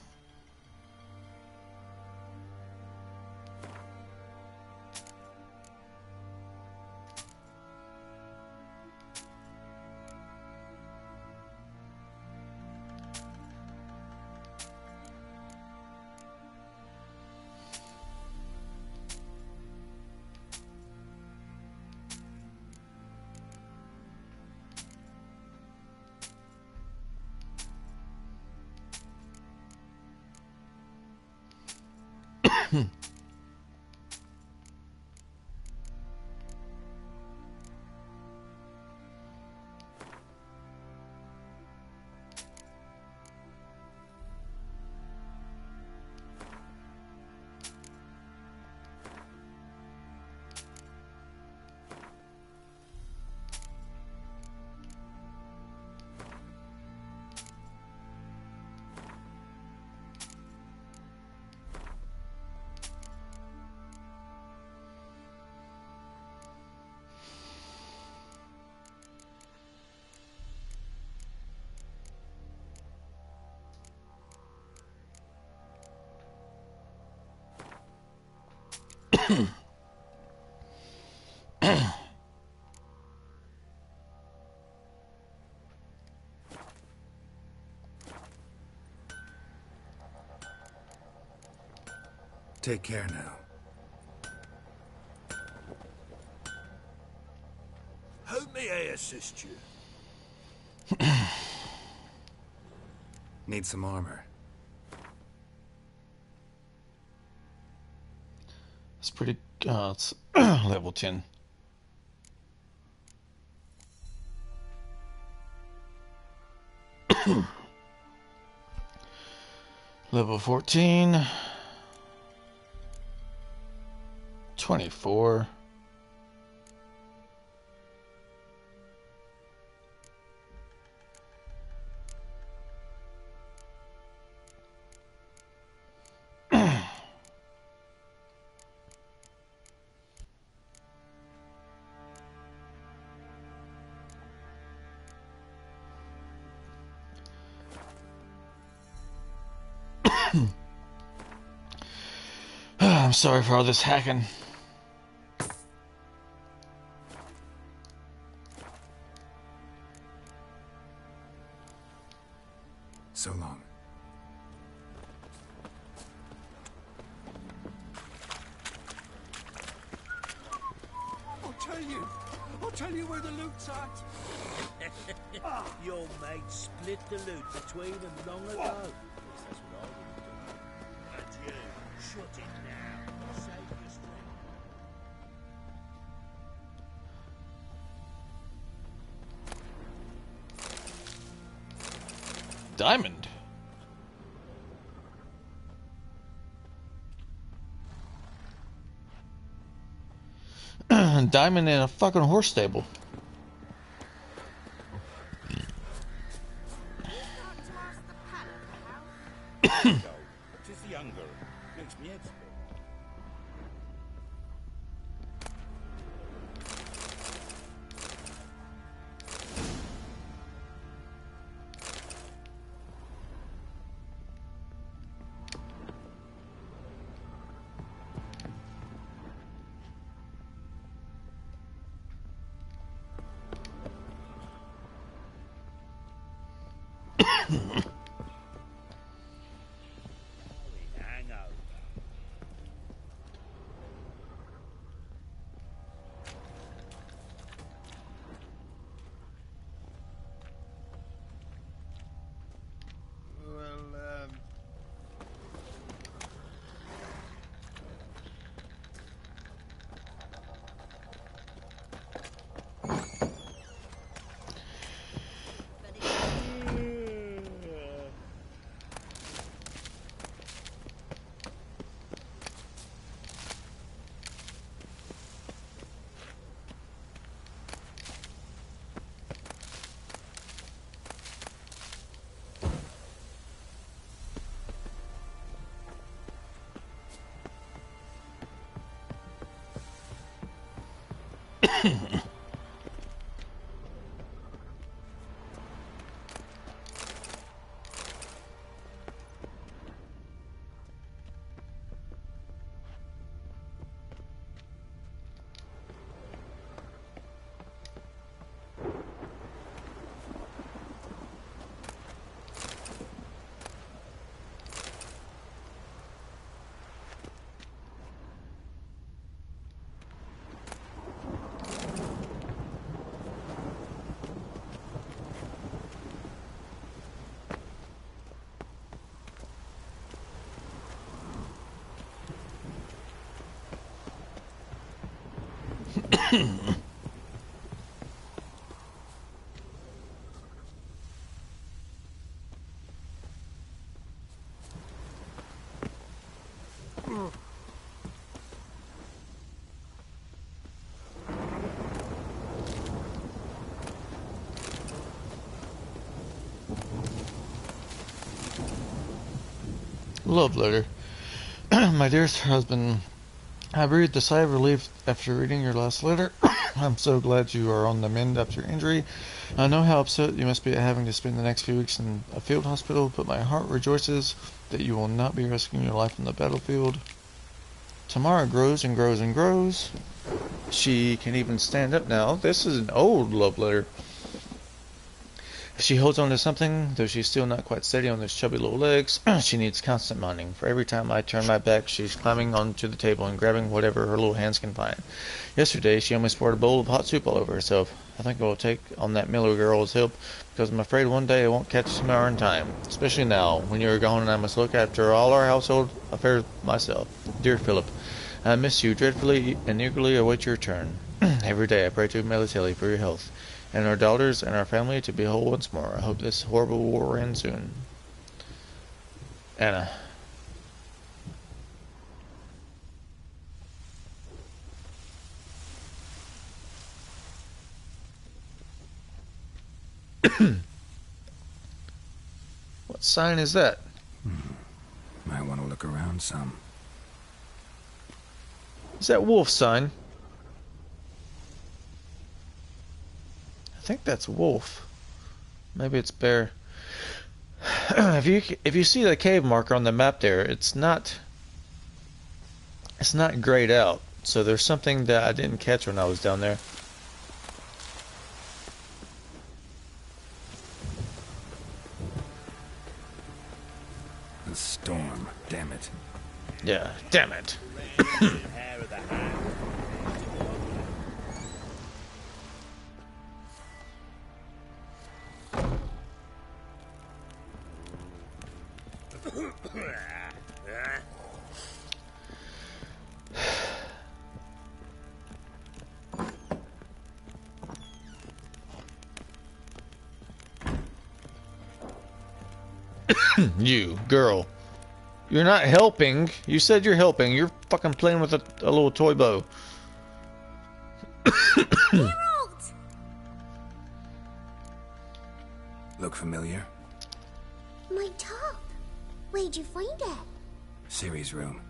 Take care now. How may I assist you? Need some armor. It's pretty, it's level 10. Level 14. 24. I'm sorry for all this hacking. So long. I'll tell you where the loot's at. Your mate split the loot between them long ago. That's what I would have done. And you, shut it now. Save your strength. Diamond. Diamond in a fucking horse stable. Tis the younger. Makes me expert. Love letter. My dearest husband, I breathed a sigh of relief after reading your last letter. I'm so glad you are on the mend after your injury. I know how upset you must be at having to spend the next few weeks in a field hospital, but my heart rejoices that you will not be risking your life on the battlefield. Tamara grows and grows and grows. She can even stand up now. This is an old love letter. If she holds on to something, though she's still not quite steady on those chubby little legs, she needs constant minding. For every time I turn my back, she's climbing onto the table and grabbing whatever her little hands can find. Yesterday, she almost poured a bowl of hot soup all over herself. I think I will take on that Miller girl's help, because I'm afraid one day I won't catch Tamara in time. Especially now, when you are gone and I must look after all our household affairs myself. Dear Philip, I miss you dreadfully and eagerly await your return. Every day I pray to Melitele for your health, and our daughters and our family to be whole once more. I hope this horrible war will end soon. Anna. What sign is that? Might want to look around some. Is that wolf sign? I think that's wolf. Maybe it's bear. If you see the cave marker on the map there, it's not grayed out. So there's something that I didn't catch when I was down there. The storm, damn it. Yeah, damn it. You, girl. You're not helping. You said you're helping. You're fucking playing with a little toy bow. Geralt! Look familiar? My top. Where'd you find it? Ciri's room.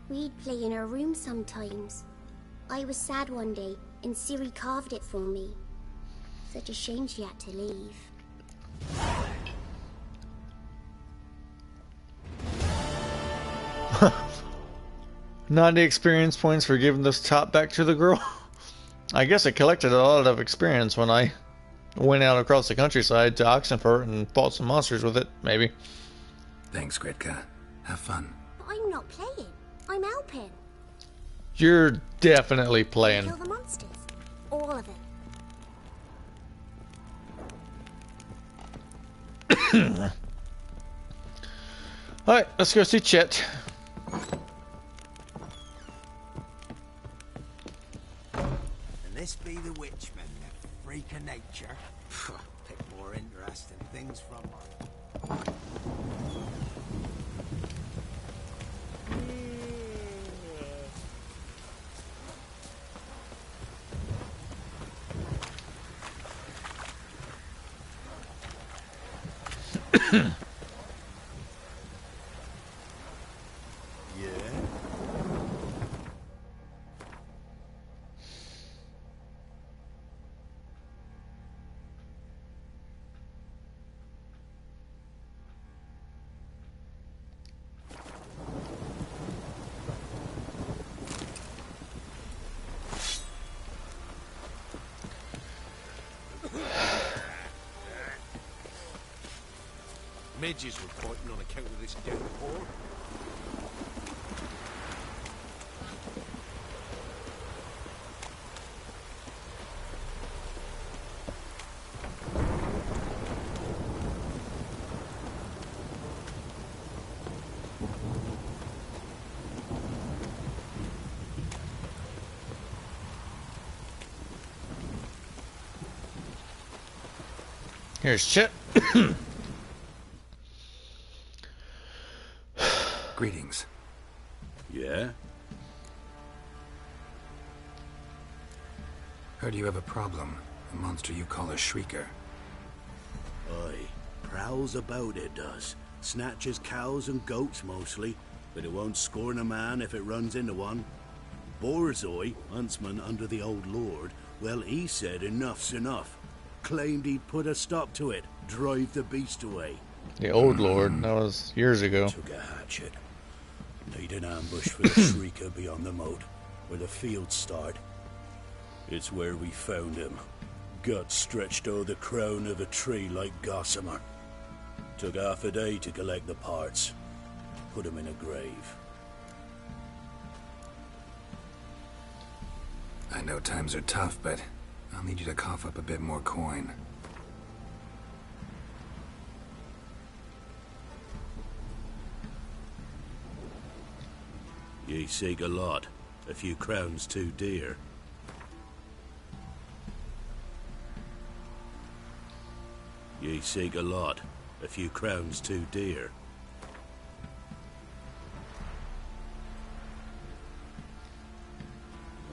We'd play in her room sometimes. I was sad one day, and Ciri carved it for me. Such a shame she had to leave. Not any experience points for giving this top back to the girl. I guess I collected a lot of experience when I went out across the countryside to Oxenfurt and fought some monsters with it, maybe. Thanks, Gretka. Have fun. But I'm not playing. I'm helping. You're definitely playing. Kill the monsters. All of them. Alright, let's go see Chet. And this be the Witchman, the freak of nature. Pick more interesting things from her. Midges were fighting on account of this downpour. Here's Chet. Greetings. Yeah? Heard you have a problem. A monster you call a shrieker. Aye. Prowls about, it does. Snatches cows and goats mostly, but it won't scorn a man if it runs into one. Borzoi, huntsman under the old lord, well, he said enough's enough. Claimed he'd put a stop to it, drive the beast away. The old lord, that was years ago. Took a hatchet. Laid an ambush for the Shrieker beyond the moat, where the fields start. It's where we found him. Guts stretched o'er the crown of a tree like gossamer. Took half a day to collect the parts. Put him in a grave. I know times are tough, but I'll need you to cough up a bit more coin. Ye seek a lot. A few crowns too dear. Ye seek a lot. A few crowns too dear.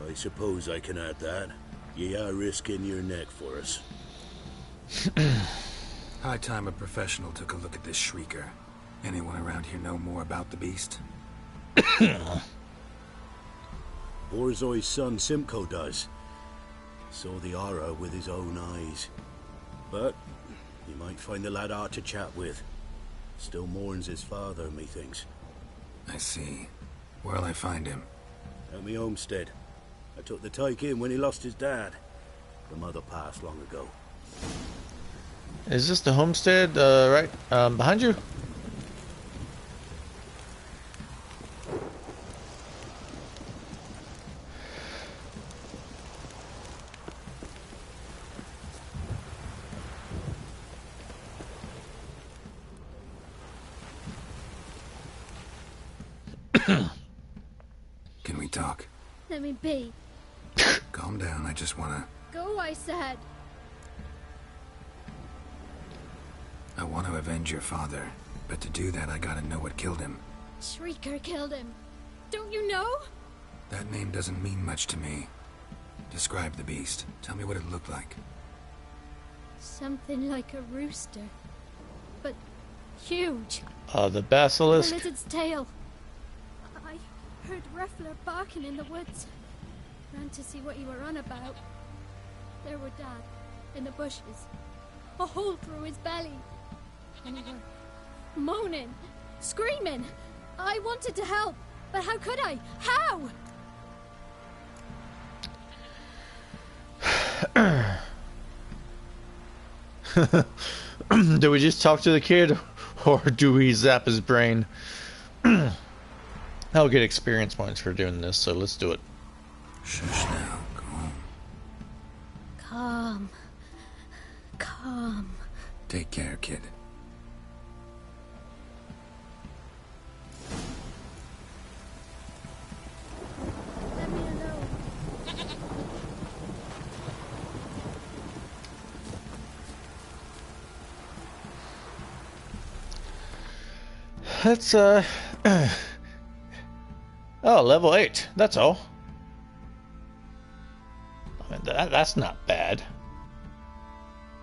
I suppose I can add that. Ye are risking your neck for us. High time a professional took a look at this Shrieker. Anyone around here know more about the beast? Borzoi's son Simcoe does. Saw the aura with his own eyes. But you might find the lad hard to chat with. Still mourns his father, methinks. I see. Where'll I find him? At me homestead. I took the tyke in when he lost his dad. The mother passed long ago. Is this the homestead, right behind you? Can we talk? Let me be. Calm down, I just wanna... Go, I said. I want to avenge your father, but to do that I gotta know what killed him. Shrieker killed him. Don't you know? That name doesn't mean much to me. Describe the beast. Tell me what it looked like. Something like a rooster. But huge. The basilisk. The lizard's tail. I heard Ruffler barking in the woods. Ran to see what you were on about. There were Dad, in the bushes. A hole through his belly. And he were moaning, screaming. I wanted to help, but how could I? How? Do we just talk to the kid, or do we zap his brain? I'll get experience points for doing this, so let's do it. Shush now, go on. Calm. Calm. Take care, kid. Let me alone. That's, oh, level 8. That's all. I mean, that's not bad.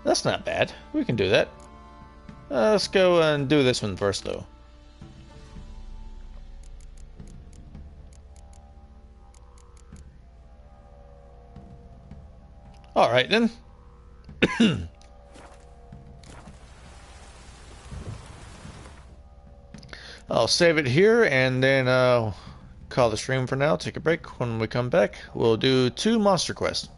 That's not bad. We can do that. Let's go and do this one first, though. Alright, then. I'll save it here, and then call the stream for now. Take a break. When we come back, we'll do 2 monster quests.